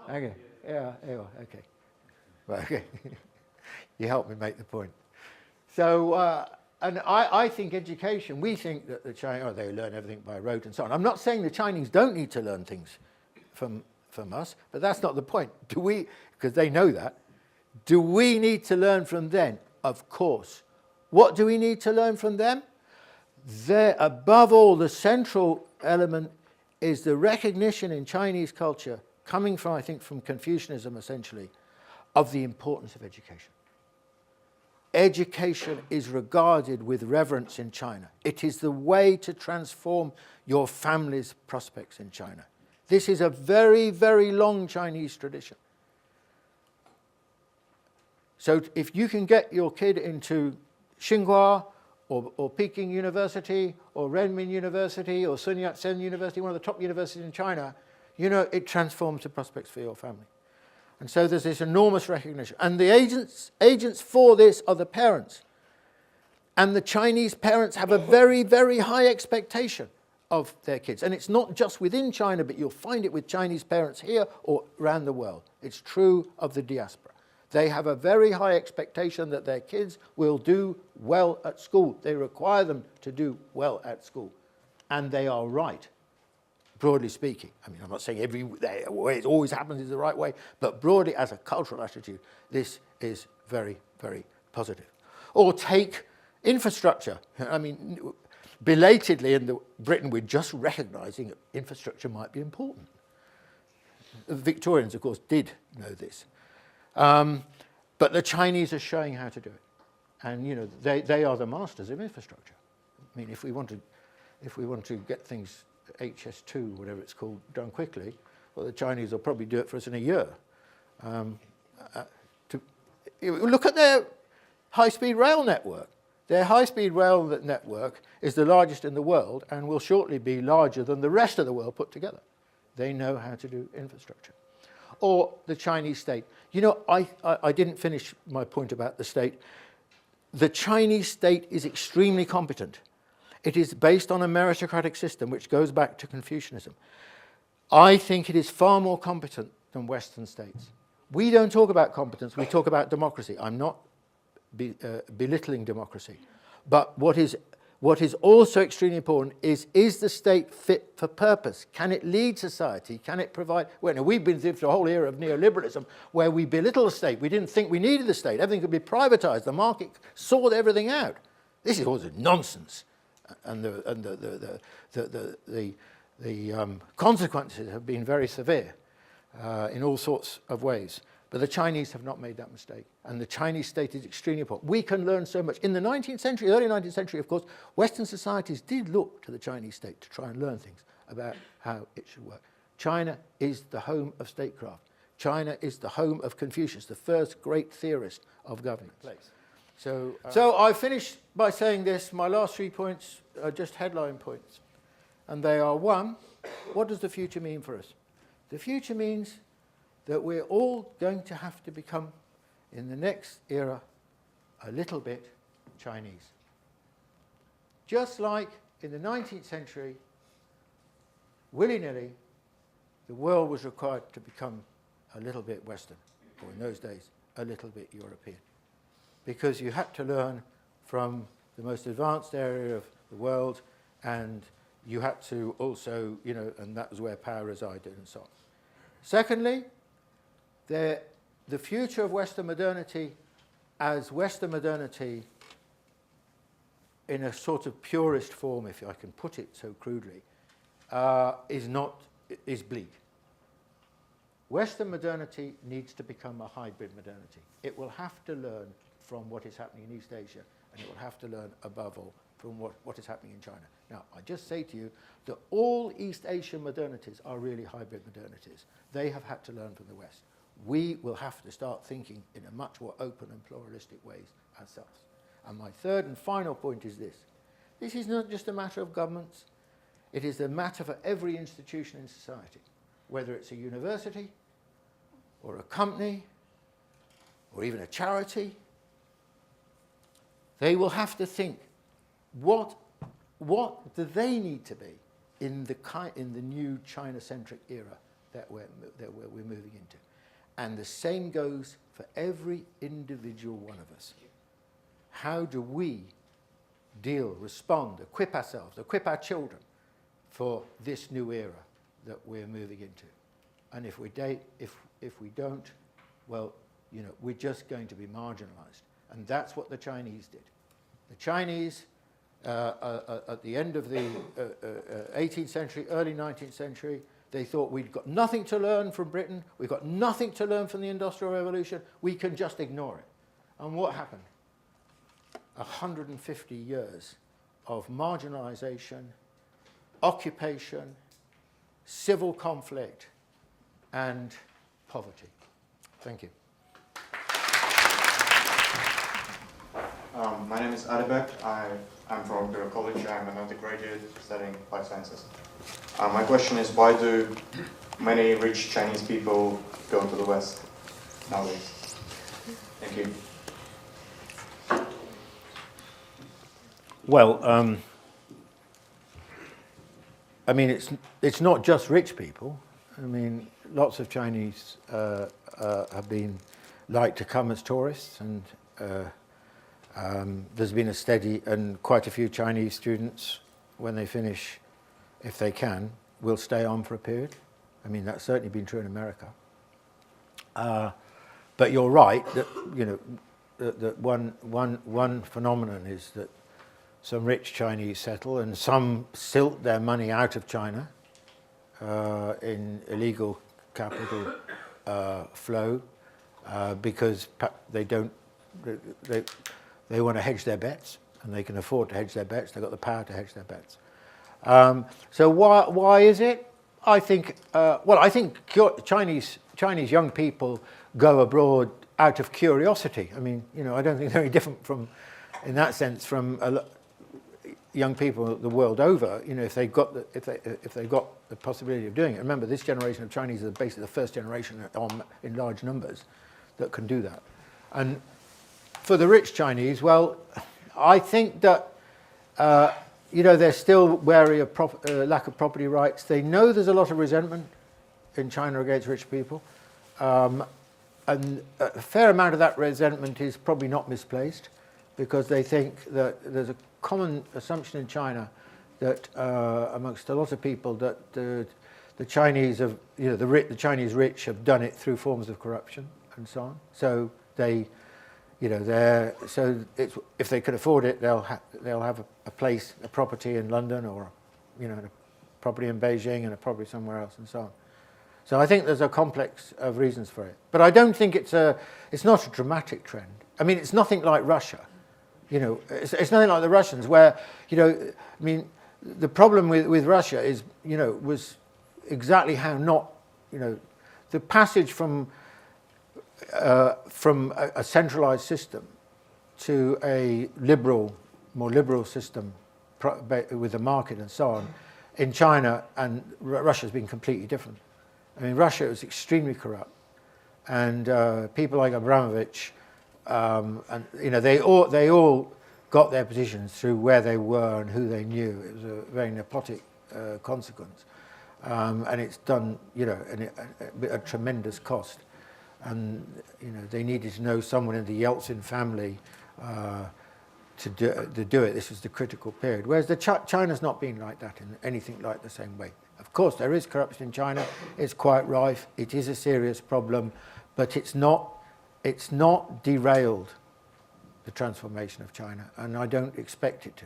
Okay. Yeah, there you are. Okay. Right, okay. You helped me make the point. So, and I think education, we think that the Chinese, they learn everything by rote and so on. I'm not saying the Chinese don't need to learn things from us, but that's not the point. Do we, because they know that, do we need to learn from them? Of course. What do we need to learn from them? Above all, the central element is the recognition in Chinese culture, coming from, I think, from Confucianism essentially, of the importance of education. Education is regarded with reverence in China. It is the way to transform your family's prospects in China. This is a very, very long Chinese tradition. So if you can get your kid into Tsinghua or Peking University or Renmin University or Sun Yat-sen University, one of the top universities in China, it transforms the prospects for your family. And so there's this enormous recognition. And the agents for this are the parents. And the Chinese parents have a very, very high expectation of their kids. And it's not just within China, but you'll find it with Chinese parents here or around the world. It's true of the diaspora. They have a very high expectation that their kids will do well at school. They require them to do well at school. And they are right, broadly speaking. I mean, I'm not saying every way it always happens is the right way, but broadly as a cultural attitude, this is very, very positive. Or take infrastructure. I mean, belatedly in Britain, we're just recognising that infrastructure might be important. The Victorians, of course, did know this. But the Chinese are showing how to do it. And, they are the masters of infrastructure. I mean, if we want to get things, HS2, whatever it's called, done quickly, well, the Chinese will probably do it for us in a year. Look at their high-speed rail network. Their high-speed rail network is the largest in the world and will shortly be larger than the rest of the world put together. They know how to do infrastructure. Or the Chinese state. I didn't finish my point about the state. The Chinese state is extremely competent. It is based on a meritocratic system which goes back to Confucianism. I think it is far more competent than Western states. We don't talk about competence, we talk about democracy. I'm not belittling democracy. But what is also extremely important is the state fit for purpose? Can it lead society? Can it provide? Well, now, we've been through a whole era of neoliberalism where we belittle the state. We didn't think we needed the state. Everything could be privatized. The market sorted everything out. This is all nonsense. And the consequences have been very severe in all sorts of ways. But the Chinese have not made that mistake. And the Chinese state is extremely important. We can learn so much. In the 19th century, early 19th century, of course, Western societies did look to the Chinese state to try and learn things about how it should work. China is the home of statecraft. China is the home of Confucius, the first great theorist of governance. So I finish by saying this. My last 3 points are just headline points. And they are, 1, what does the future mean for us? The future means that we're all going to have to become, in the next era, a little bit Chinese. Just like in the 19th century, willy-nilly, the world was required to become a little bit Western, or in those days, a little bit European. Because you had to learn from the most advanced area of the world, and you had to also, and that was where power resided and so on. Secondly, the future of Western modernity as Western modernity in a sort of purist form, if I can put it so crudely, is bleak. Western modernity needs to become a hybrid modernity. It will have to learn from what is happening in East Asia, and it will have to learn, above all, from what is happening in China. Now, I just say to you that all East Asian modernities are really hybrid modernities. They have had to learn from the West. we will have to start thinking in a much more open and pluralistic ways ourselves. And my third and final point is this. This is not just a matter of governments. It is a matter for every institution in society, whether it's a university or a company or even a charity. They will have to think, what do they need to be in the new China-centric era that we're moving into? And the same goes for every individual one of us. How do we deal, respond, equip ourselves, equip our children for this new era that we're moving into? And if we don't, well, you know, we're just going to be marginalized. And that's what the Chinese did. The Chinese, at the end of the 18th century, early 19th century, they thought we'd got nothing to learn from Britain, we've got nothing to learn from the Industrial Revolution, we can just ignore it. And what happened? 150 years of marginalization, occupation, civil conflict, and poverty. Thank you. My name is Adibek. I'm from Imperial College. I'm an undergraduate studying life sciences. My question is, why do many rich Chinese people go to the West nowadays? Thank you. Well, I mean, it's not just rich people. I mean, lots of Chinese have been like to come as tourists, and there's been a steady, and quite a few Chinese students, when they finish, if they can, will stay on for a period. I mean, that's certainly been true in America. But you're right that, you know, that one phenomenon is that some rich Chinese settle, and some silt their money out of China in illegal capital flow because they want to hedge their bets, and they can afford to hedge their bets. They've got the power to hedge their bets. So why is it? I think I think Chinese young people go abroad out of curiosity. I mean, you know, I don't think they're any different from, in that sense, from young people the world over. You know, if they got the possibility of doing it. Remember, this generation of Chinese is basically the first generation in large numbers that can do that. And for the rich Chinese, well, I think that you know, they're still wary of lack of property rights. They know there's a lot of resentment in China against rich people, and a fair amount of that resentment is probably not misplaced, because they think that there's a common assumption in China that amongst a lot of people that the Chinese have, you know, the Chinese rich have done it through forms of corruption and so on. So they, you know, if they can afford it, they'll have a place, a property in London, or, you know, a property in Beijing and a property somewhere else, and so on. So I think there's a complex of reasons for it, but I don't think it's not a dramatic trend. I mean, it's nothing like Russia. You know, it's nothing like the Russians, where, you know, I mean, the problem with Russia is, you know, was exactly how not, you know, the passage from a centralized system to a more liberal system with the market and so on, in China and Russia has been completely different. I mean, Russia was extremely corrupt, and people like Abramovich, and you know, they all got their positions through where they were and who they knew. It was a very nepotic consequence, and it's done, you know, at a tremendous cost. And you know, they needed to know someone in the Yeltsin family to do it. This was the critical period. Whereas China's not been like that in anything like the same way. Of course, there is corruption in China. It's quite rife. It is a serious problem, but it's not derailed the transformation of China, and I don't expect it to.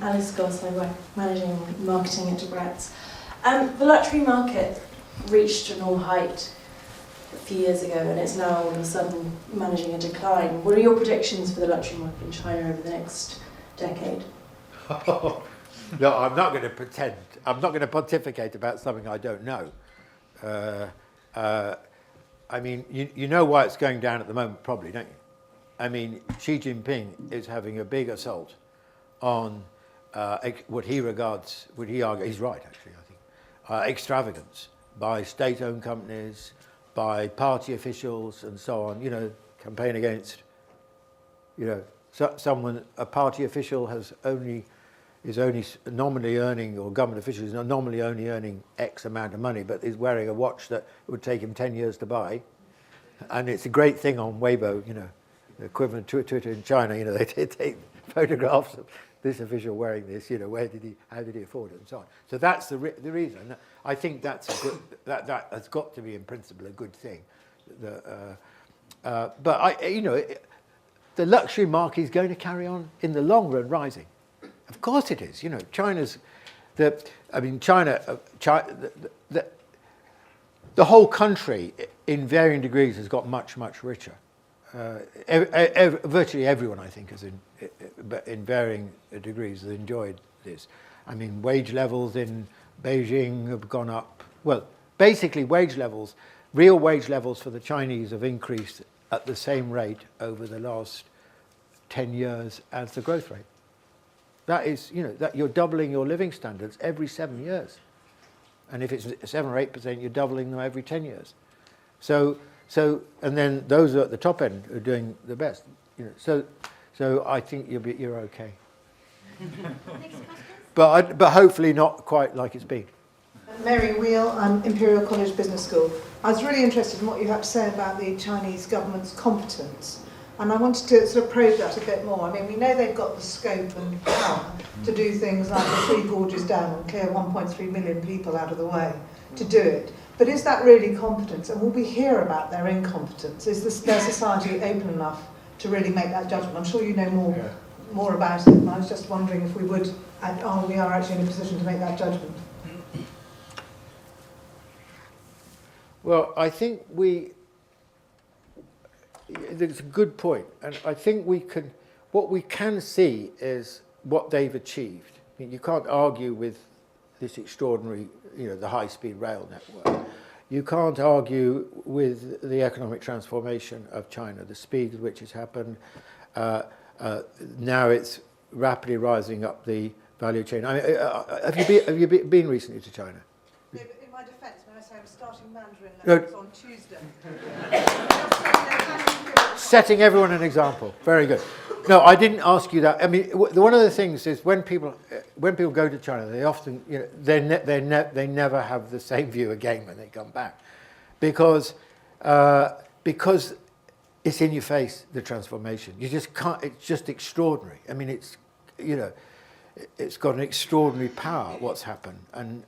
Alice Goss, I work managing marketing at Debrett's. The luxury market reached an all height a few years ago, and it's now all of a sudden managing a decline. What are your predictions for the luxury market in China over the next decade? No, I'm not going to pretend. I'm not going to pontificate about something I don't know. I mean, you know why it's going down at the moment, probably, don't you? I mean, Xi Jinping is having a big assault on what he argues, he's right actually, I think, extravagance by state-owned companies, by party officials and so on, campaign against, a party official is only nominally earning, or government official is nominally only earning X amount of money, but is wearing a watch that it would take him 10 years to buy. And it's a great thing on Weibo, the equivalent to Twitter in China, they take photographs of this official wearing this, how did he afford it, and so on. So that's the reason. I think that's a good, that has got to be in principle a good thing. But the luxury market is going to carry on in the long run rising. Of course it is. China's, the whole country in varying degrees has got much, much richer. Virtually everyone, I think, in varying degrees has enjoyed this. I mean, wage levels in Beijing have gone up. Well, basically real wage levels for the Chinese have increased at the same rate over the last 10 years as the growth rate. That is, that you're doubling your living standards every 7 years. And if it's 7 or 8%, you're doubling them every 10 years. So, and then those at the top end are doing the best. So I think you're okay. But hopefully not quite like it's been. Mary Wheel, Imperial College Business School. I was really interested in what you had to say about the Chinese government's competence. And I wanted to sort of probe that a bit more. I mean, we know they've got the scope and power to do things like the Three Gorges Dam and clear 1.3 million people out of the way to do it. But is that really competence? And will we hear about their incompetence? Is their society open enough to really make that judgment? I'm sure you know more about it. And I was just wondering if we we are actually in a position to make that judgment. Well, I think it's a good point, and I think what we can see is what they've achieved. I mean, you can't argue with this extraordinary, the high-speed rail network. You can't argue with the economic transformation of China, the speed with which it's happened. Now it's rapidly rising up the value chain. I mean, have you been recently to China? In my defence, when I say I'm starting Mandarin lessons on Tuesday. Setting everyone an example. Very good. No, I didn't ask you that. I mean, one of the things is when people go to China, they often, they never have the same view again when they come back, because it's in your face, the transformation. You just can't. It's just extraordinary. I mean, it's got an extraordinary power. What's happened, and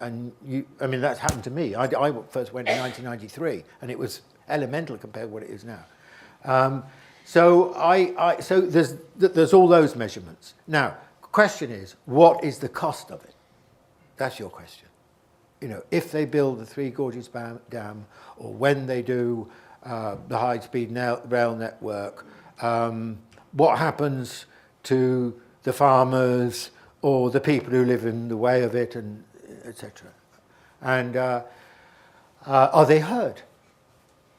I mean, that's happened to me. I first went in 1993, and it was elemental compared to what it is now. So there's all those measurements. Now, question is, what is the cost of it? That's your question. If they build the Three Gorges Dam, or when they do the high-speed rail network, what happens to the farmers or the people who live in the way of it, and etc. And are they heard?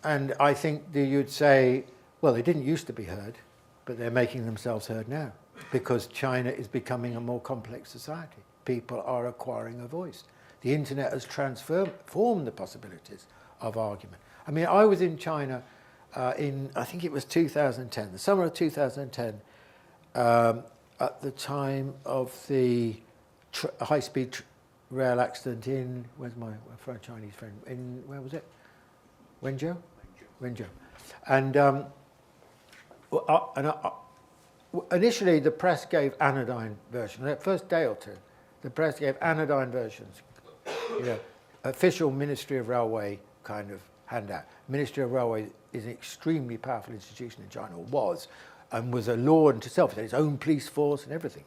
And I think that you'd say, well, they didn't used to be heard, but they're making themselves heard now, because China is becoming a more complex society. People are acquiring a voice. The internet has transformed the possibilities of argument. I mean, I was in China in, I think it was 2010, the summer of 2010, at the time of the high-speed rail accident in, where's my Chinese friend, where was it? Wenzhou? Wenzhou. And initially the press gave anodyne versions. The first day or two, the press gave anodyne versions. Official Ministry of Railway kind of handout. Ministry of Railway is an extremely powerful institution in China, or was, and was a law unto itself. It had its own police force and everything,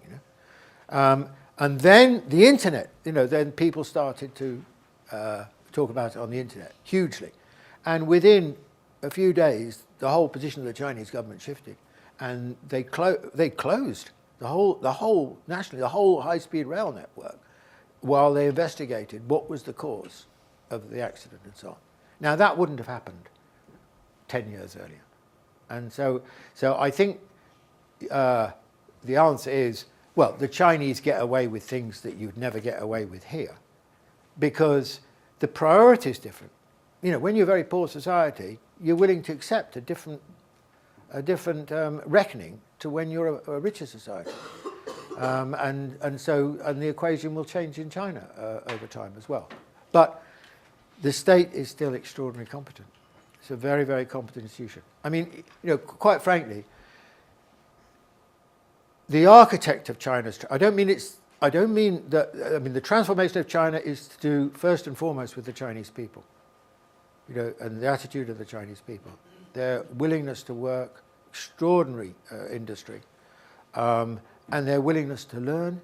And then the internet, then people started to talk about it on the internet hugely. And within a few days, the whole position of the Chinese government shifted, and they closed the whole nationally, the whole high-speed rail network, while they investigated what was the cause of the accident and so on. Now, that wouldn't have happened 10 years earlier. And so I think the answer is, well, the Chinese get away with things that you'd never get away with here because the priority is different. You know, when you're a very poor society, you're willing to accept a different reckoning to when you're a richer society. And the equation will change in China over time as well. But the state is still extraordinarily competent. It's a very, very competent institution. I mean, you know, quite frankly, the architect of China's, I mean, the transformation of China is to do first and foremost with the Chinese people, you know, and the attitude of the Chinese people, their willingness to work, extraordinary industry, and their willingness to learn,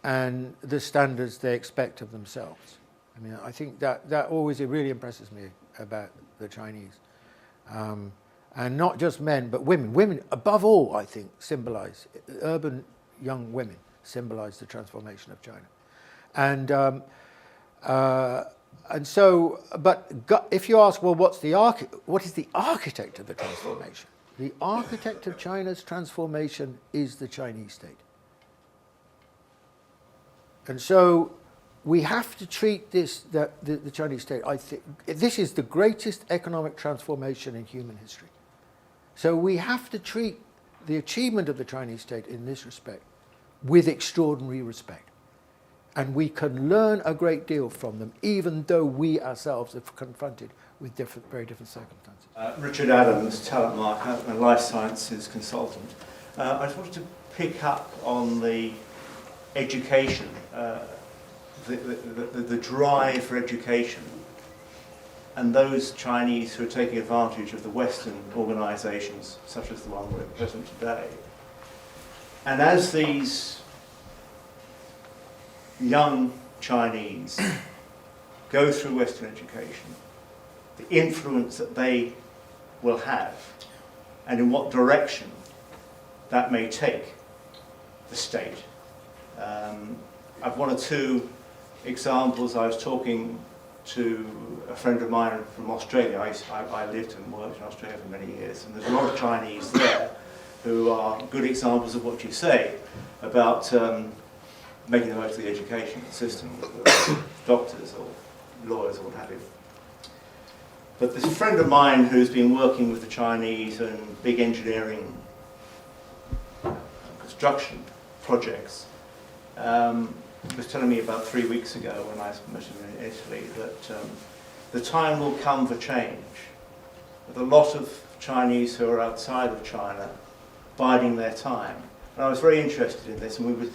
and the standards they expect of themselves. I mean, I think that always really impresses me about the Chinese. And not just men, but women. Women, above all, I think, symbolize, urban young women symbolize the transformation of China. And so, but if you ask, well, what is the architect of the transformation? The architect of China's transformation is the Chinese state. And so we have to treat the Chinese state, I think, this is the greatest economic transformation in human history. So we have to treat the achievement of the Chinese state in this respect with extraordinary respect. And we can learn a great deal from them, even though we ourselves are confronted with very different circumstances. Richard Adams, talent marketer and life sciences consultant. I just wanted to pick up on the education, the drive for education, and those Chinese who are taking advantage of the Western organisations, such as the one we're present today. And as these young Chinese go through Western education, the influence that they will have, and in what direction that may take the state. I've one or two examples. I was talking to a friend of mine from Australia. I lived and worked in Australia for many years, and there's a lot of Chinese there who are good examples of what you say about making the most of the education system, doctors or lawyers or what have you. But there's a friend of mine who's been working with the Chinese and big engineering construction projects. Was telling me about 3 weeks ago when I met him in Italy that the time will come for change, with a lot of Chinese who are outside of China biding their time. And I was very interested in this, and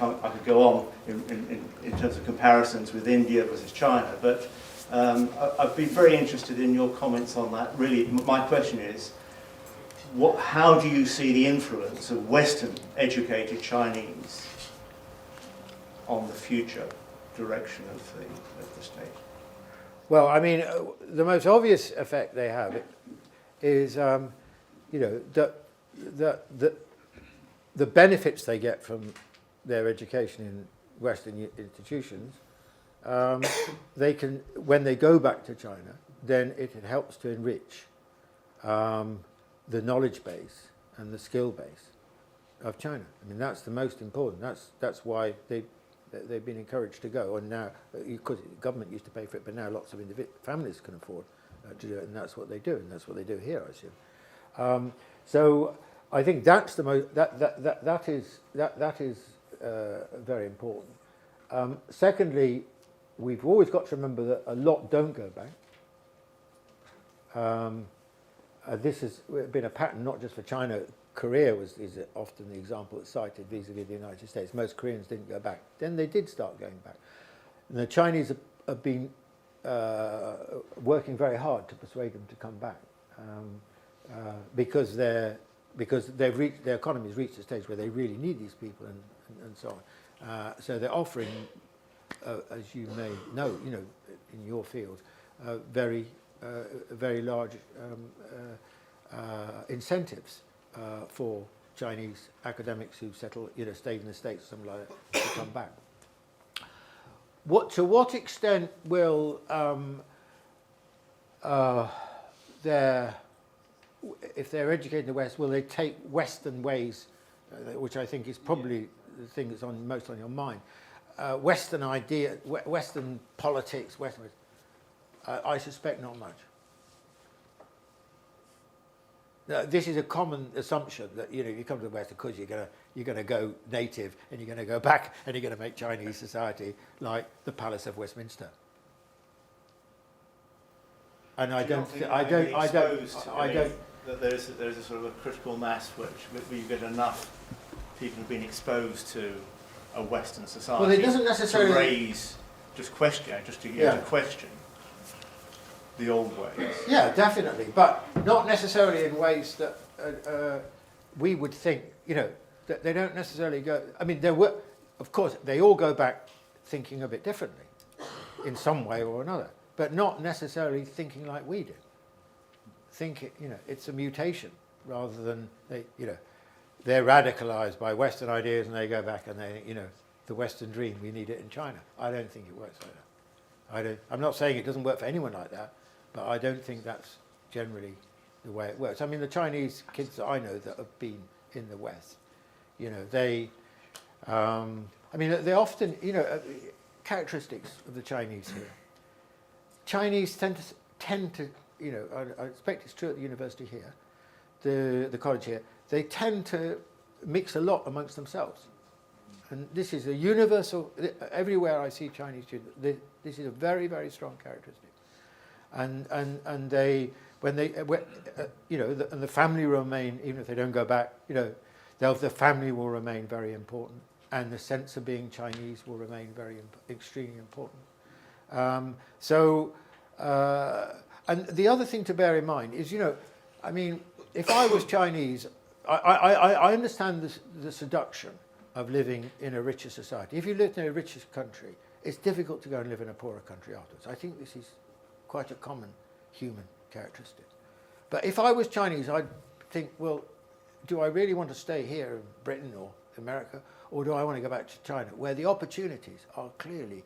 I could go on in terms of comparisons with India versus China, but I've been very interested in your comments on that. Really, my question is, how do you see the influence of Western educated Chinese on the future direction of the state? Well, I mean, the most obvious effect they have is, you know, the benefits they get from their education in Western institutions. They can, when they go back to China, then it helps to enrich the knowledge base and the skill base of China. I mean, that's the most important. That's why they've been encouraged to go. And now, because the government used to pay for it, but now lots of families can afford to do it, and that's what they do, and that's what they do here, I assume. So I think that's the most. That is very important. Secondly, we've always got to remember that a lot don't go back. This has been a pattern not just for China. Korea is often the example that's cited vis-a-vis the United States. Most Koreans didn't go back. Then they did start going back. And the Chinese have been working very hard to persuade them to come back because their economies reached a stage where they really need these people and so on. So they're offering, as you may know, in your field, very large incentives for Chinese academics who stayed in the States or something like that to come back. To what extent will the they're educated in the West, will they take Western ways, which I think is probably the thing that's most on your mind, Western idea, Western politics, Western. I suspect not much. Now, this is a common assumption that you come to the West because you're gonna go native and you're gonna go back and you're gonna make Chinese society like the Palace of Westminster. And I don't. That there's a sort of a critical mass where you get enough people who've been exposed to a Western society. Well, it doesn't necessarily to raise to question the old ways. Yeah, definitely, but not necessarily in ways that we would think. That they don't necessarily go. I mean, of course, they all go back thinking a bit differently, in some way or another, but not necessarily thinking like we do. It's a mutation rather than they're radicalized by Western ideas and they go back and the Western dream, we need it in China. I don't think it works like that. I'm not saying it doesn't work for anyone like that, but I don't think that's generally the way it works. I mean, the Chinese kids that I know that have been in the West, they often, characteristics of the Chinese here. Chinese tend to I expect it's true at the university here, the college here, they tend to mix a lot amongst themselves. And this is a universal, everywhere I see Chinese students, this is a very, very strong characteristic. And they, and the family remain, even if they don't go back, the family will remain very important. And the sense of being Chinese will remain extremely important. And the other thing to bear in mind is, if I was Chinese, I understand the seduction of living in a richer society. If you lived in a richer country, it's difficult to go and live in a poorer country afterwards. I think this is quite a common human characteristic. But if I was Chinese, I'd think, well, do I really want to stay here in Britain or America, or do I want to go back to China, where the opportunities are clearly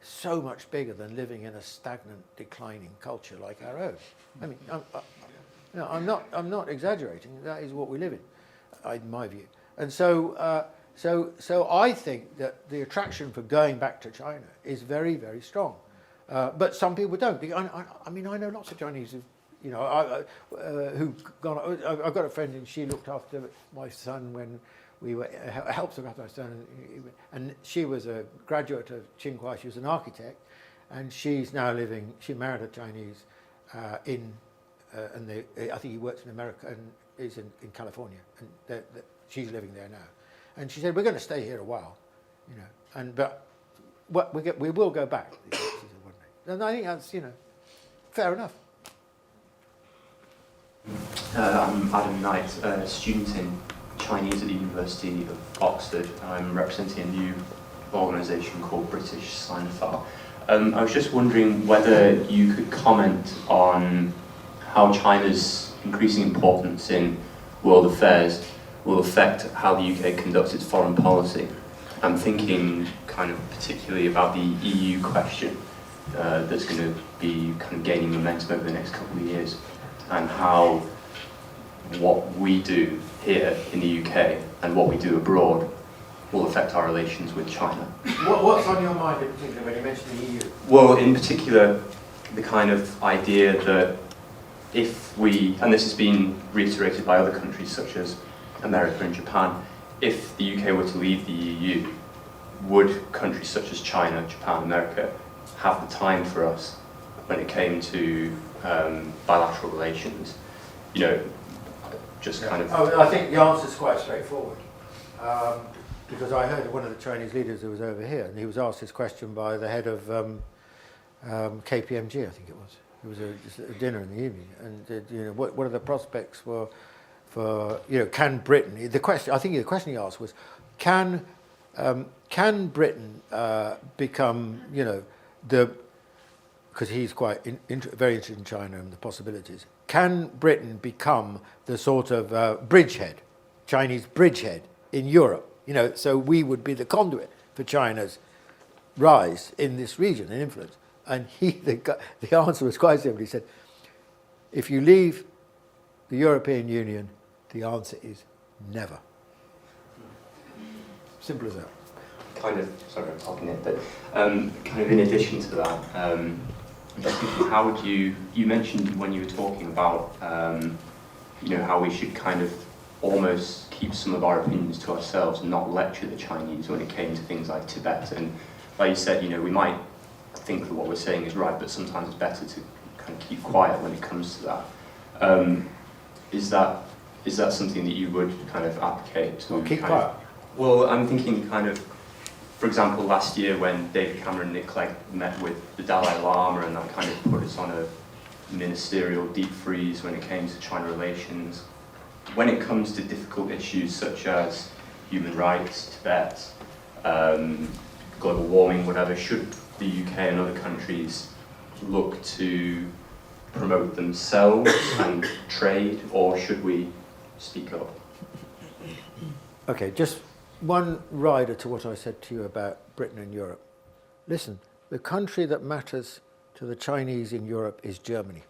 so much bigger than living in a stagnant, declining culture like our own. I mean, I'm not exaggerating. That is what we live in my view. And so I think that the attraction for going back to China is very, very strong. But some people don't. I know lots of Chinese who've gone. I've got a friend, and she looked after my son when we helped look after my son, and she was a graduate of Tsinghua. She was an architect, and she's now living. She married a Chinese and I think he works in America and is in California, and she's living there now. And she said, "We're going to stay here a while, but we will go back." And I think that's fair enough. I'm Adam Knight, a student in Chinese at the University of Oxford. I'm representing a new organisation called British Sinophile. I was just wondering whether you could comment on how China's increasing importance in world affairs will affect how the UK conducts its foreign policy. I'm thinking kind of particularly about the EU question that's going to be kind of gaining momentum over the next couple of years, and how what we do here in the UK and what we do abroad will affect our relations with China. What's on your mind in particular when you mention the EU? Well, in particular, the kind of idea that if we, and this has been reiterated by other countries such as America and Japan, if the UK were to leave the EU, would countries such as China, Japan, America have the time for us when it came to bilateral relations? Just kind of... I think the answer is quite straightforward. Because I heard one of the Chinese leaders who was over here, and he was asked this question by the head of KPMG, I think it was. It was just a dinner in the evening, and what are the prospects for can Britain? The question he asked was, can Britain become because he's quite very interested in China and the possibilities. Can Britain become the sort of bridgehead, Chinese bridgehead in Europe? So we would be the conduit for China's rise in this region and influence. And the answer was quite simple. He said, If you leave the European Union, the answer is never. Simple as that. Kind of, sorry, I'm talking it, but kind of in addition to that, I'm just thinking, how would you mentioned when you were talking about, how we should kind of almost keep some of our opinions to ourselves and not lecture the Chinese when it came to things like Tibet. And like you said, we might think that what we're saying is right, but sometimes it's better to kind of keep quiet when it comes to that. Is that something that you would kind of advocate to keep quiet? Well, I'm thinking kind of, for example, last year when David Cameron and Nick Clegg met with the Dalai Lama, and that kind of put us on a ministerial deep freeze when it came to China relations. When it comes to difficult issues such as human rights, Tibet, global warming, whatever, should the UK and other countries look to promote themselves and trade, or should we speak up? Okay, just one rider to what I said to you about Britain and Europe. Listen, the country that matters to the Chinese in Europe is Germany.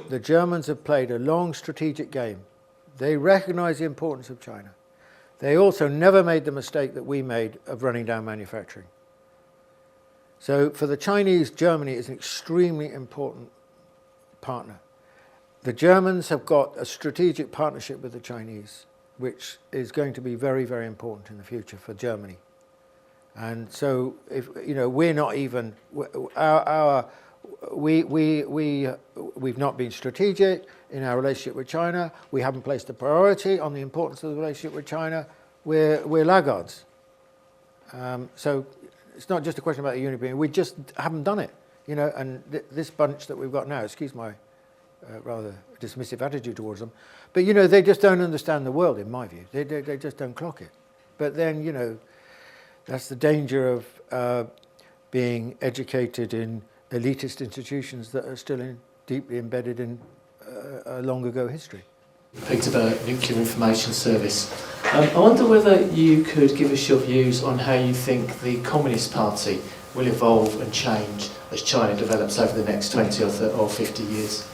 The Germans have played a long strategic game. They recognise the importance of China. They also never made the mistake that we made of running down manufacturing. So for the Chinese, Germany is an extremely important partner. The Germans have got a strategic partnership with the Chinese, which is going to be very, very important in the future for Germany. And so, if we're not even we've not been strategic in our relationship with China. We haven't placed a priority on the importance of the relationship with China. We're laggards. So it's not just a question about the European. We just haven't done it. And this bunch that we've got now. Excuse my rather dismissive attitude towards them, but they just don't understand the world. In my view, they just don't clock it. But then that's the danger of being educated in elitist institutions that are still deeply embedded in a long ago history. Peterborough Nuclear Information Service. I wonder whether you could give us your views on how you think the Communist Party will evolve and change as China develops over the next 20 or 50 years.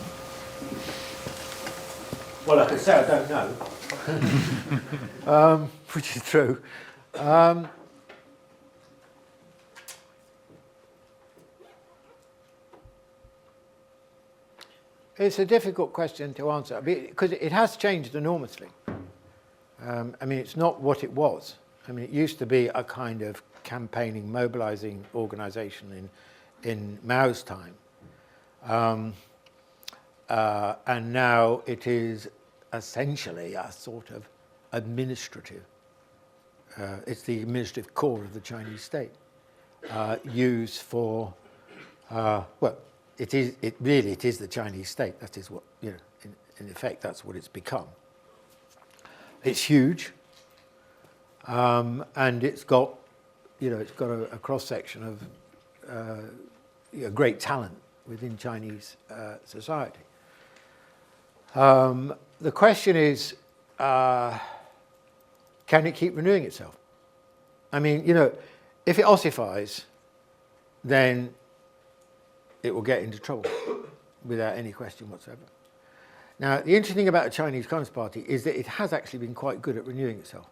Well, I can say I don't know, which is true. It's a difficult question to answer because it has changed enormously. It's not what it was. It used to be a kind of campaigning, mobilizing organization in Mao's time. And now it is essentially a sort of administrative, it's the administrative core of the Chinese state, used for, it is the Chinese state. That is what, in effect, that's what it's become. It's huge, and it's got, a cross-section of great talent within Chinese society. The question is, can it keep renewing itself? If it ossifies, then it will get into trouble without any question whatsoever. Now, the interesting thing about the Chinese Communist Party is that it has actually been quite good at renewing itself,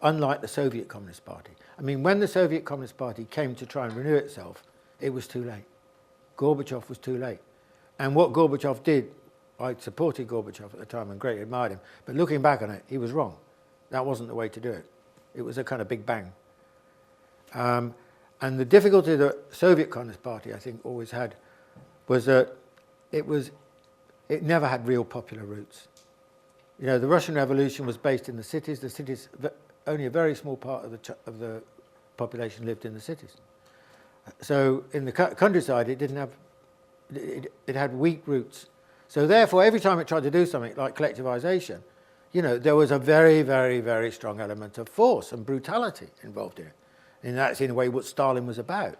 unlike the Soviet Communist Party. When the Soviet Communist Party came to try and renew itself, it was too late. Gorbachev was too late. And what Gorbachev did, I supported Gorbachev at the time and greatly admired him, but looking back on it, he was wrong. That wasn't the way to do it. It was a kind of big bang. And the difficulty the Soviet Communist Party, I think, always had was that it never had real popular roots. The Russian Revolution was based in the cities. The cities, only a very small part of the population lived in the cities. So in the countryside, it didn't have. It had weak roots. So therefore, every time it tried to do something like collectivization, there was a very, very, very strong element of force and brutality involved in it. And that's in a way what Stalin was about,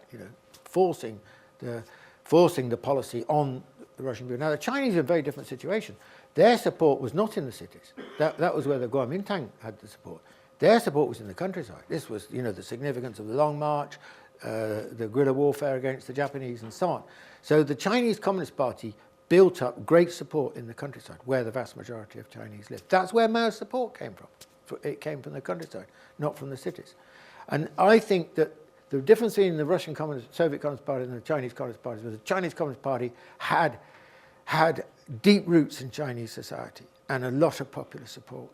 forcing the policy on the Russian people. Now, the Chinese are in a very different situation. Their support was not in the cities. That was where the Kuomintang had the support. Their support was in the countryside. This was, the significance of the Long March, the guerrilla warfare against the Japanese, and so on. So the Chinese Communist Party built up great support in the countryside, where the vast majority of Chinese live. That's where Mao's support came from. It came from the countryside, not from the cities. And I think that the difference between the Russian Communist, Soviet Communist Party and the Chinese Communist Party was the Chinese Communist Party had deep roots in Chinese society and a lot of popular support.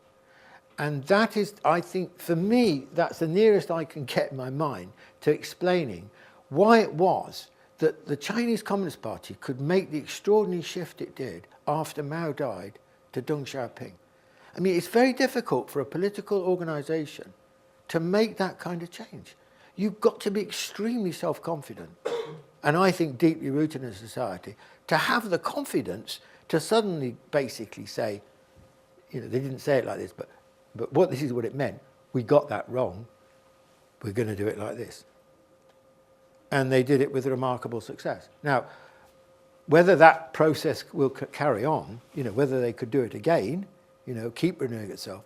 And that is, I think, for me, that's the nearest I can get in my mind to explaining why it was that the Chinese Communist Party could make the extraordinary shift it did after Mao died to Deng Xiaoping. I mean, it's very difficult for a political organisation to make that kind of change. You've got to be extremely self-confident, and I think deeply rooted in society, to have the confidence to suddenly basically say, you know, they didn't say it like this, but this is what it meant. We got that wrong. We're going to do it like this. And they did it with remarkable success. Now, whether that process will carry on, you know, whether they could do it again, you know, keep renewing itself,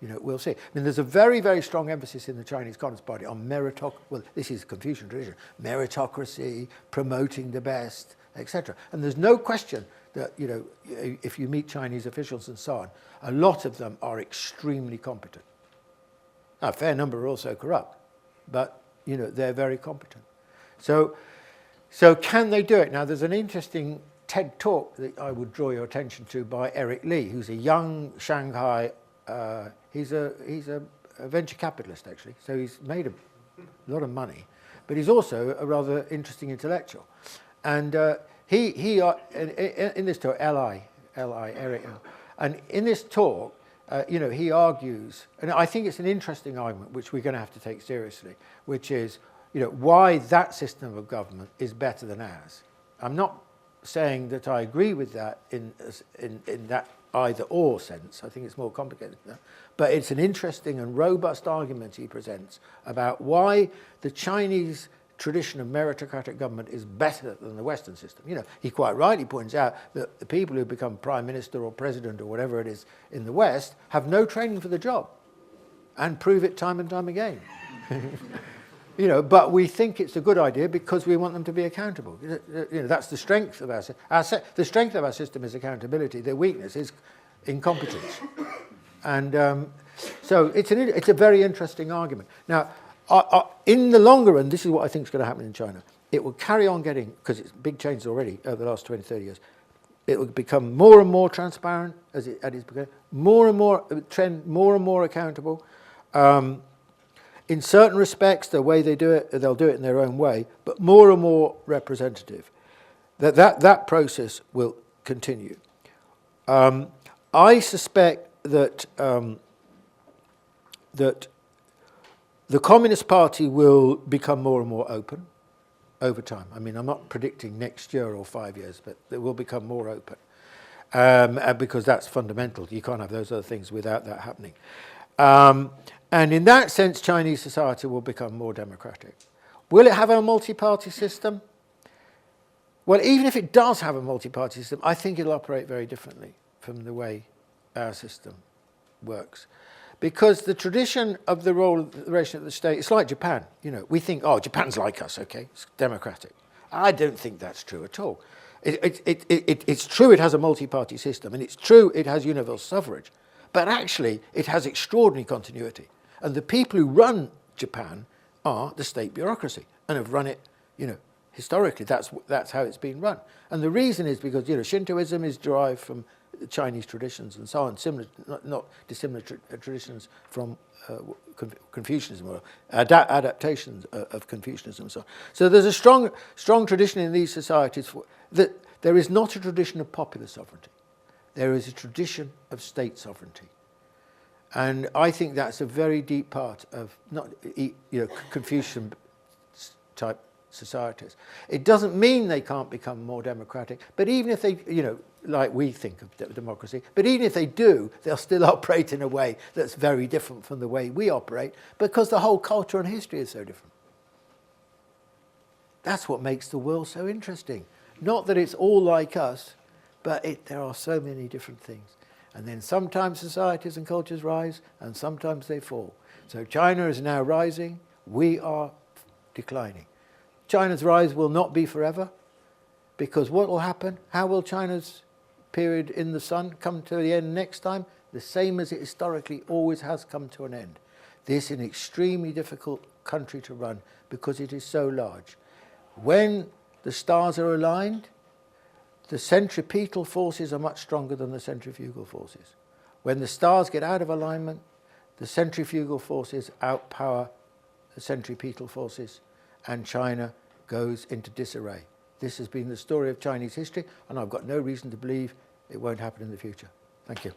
you know, we'll see. I mean, there's a very, very strong emphasis in the Chinese Communist Party on well, this is Confucian tradition, meritocracy, promoting the best, etc. And there's no question that, you know, if you meet Chinese officials and so on, a lot of them are extremely competent. Now, a fair number are also corrupt, but, you know, they're very competent. So can they do it? Now, there's an interesting TED talk that I would draw your attention to by Eric Lee, who's a young Shanghai, he's a venture capitalist, actually, so he's made a lot of money, but he's also a rather interesting intellectual. And in this talk, Eric, and in this talk, you know, he argues, and I think it's an interesting argument, which we're going to have to take seriously, which is, you know, why that system of government is better than ours. I'm not saying that I agree with that in that either-or sense. I think it's more complicated than that. But it's an interesting and robust argument he presents about why the Chinese tradition of meritocratic government is better than the Western system. You know, he quite rightly points out that the people who become prime minister or president or whatever it is in the West have no training for the job and prove it time and time again. You know, but we think it's a good idea because we want them to be accountable. You know, that's the strength of the strength of our system is accountability. The weakness is incompetence, and so it's a very interesting argument. Now, in the longer run, this is what I think is going to happen in China. It will carry on getting, because it's big changes already over the last 20, 30 years. It will become more and more transparent as it's become more and more accountable. In certain respects, the way they do it, they'll do it in their own way, but more and more representative. That process will continue. I suspect that that the Communist Party will become more and more open over time. I mean, I'm not predicting next year or 5 years, but it will become more open because that's fundamental. You can't have those other things without that happening. And in that sense, Chinese society will become more democratic. Will it have a multi-party system? Well, even if it does have a multi-party system, I think it'll operate very differently from the way our system works. Because the tradition of the role of the relation of the state, it's like Japan. You know, we think, oh, Japan's like us, okay, it's democratic. I don't think that's true at all. It's true it has a multi-party system, and it's true it has universal suffrage, but actually it has extraordinary continuity. And the people who run Japan are the state bureaucracy and have run it, you know, historically. That's how it's been run. And the reason is because, you know, Shintoism is derived from Chinese traditions and so on, similar, not dissimilar traditions from Confucianism or adaptations of Confucianism and so on. So there's a strong tradition in these societies that there is not a tradition of popular sovereignty. There is a tradition of state sovereignty. And I think that's a very deep part of Confucian type societies. It doesn't mean they can't become more democratic, but even if they, you know, like we think of democracy, but even if they do, they'll still operate in a way that's very different from the way we operate because the whole culture and history is so different. That's what makes the world so interesting. Not that it's all like us, but there are so many different things. And then sometimes societies and cultures rise, and sometimes they fall. So China is now rising, we are declining. China's rise will not be forever, Because what will happen? How will China's period in the sun come to the end next time? The same as it historically always has come to an end. This is an extremely difficult country to run because it is so large. When the stars are aligned, the centripetal forces are much stronger than the centrifugal forces. When the stars get out of alignment, the centrifugal forces outpower the centripetal forces, and China goes into disarray. This has been the story of Chinese history, and I've got no reason to believe it won't happen in the future. Thank you.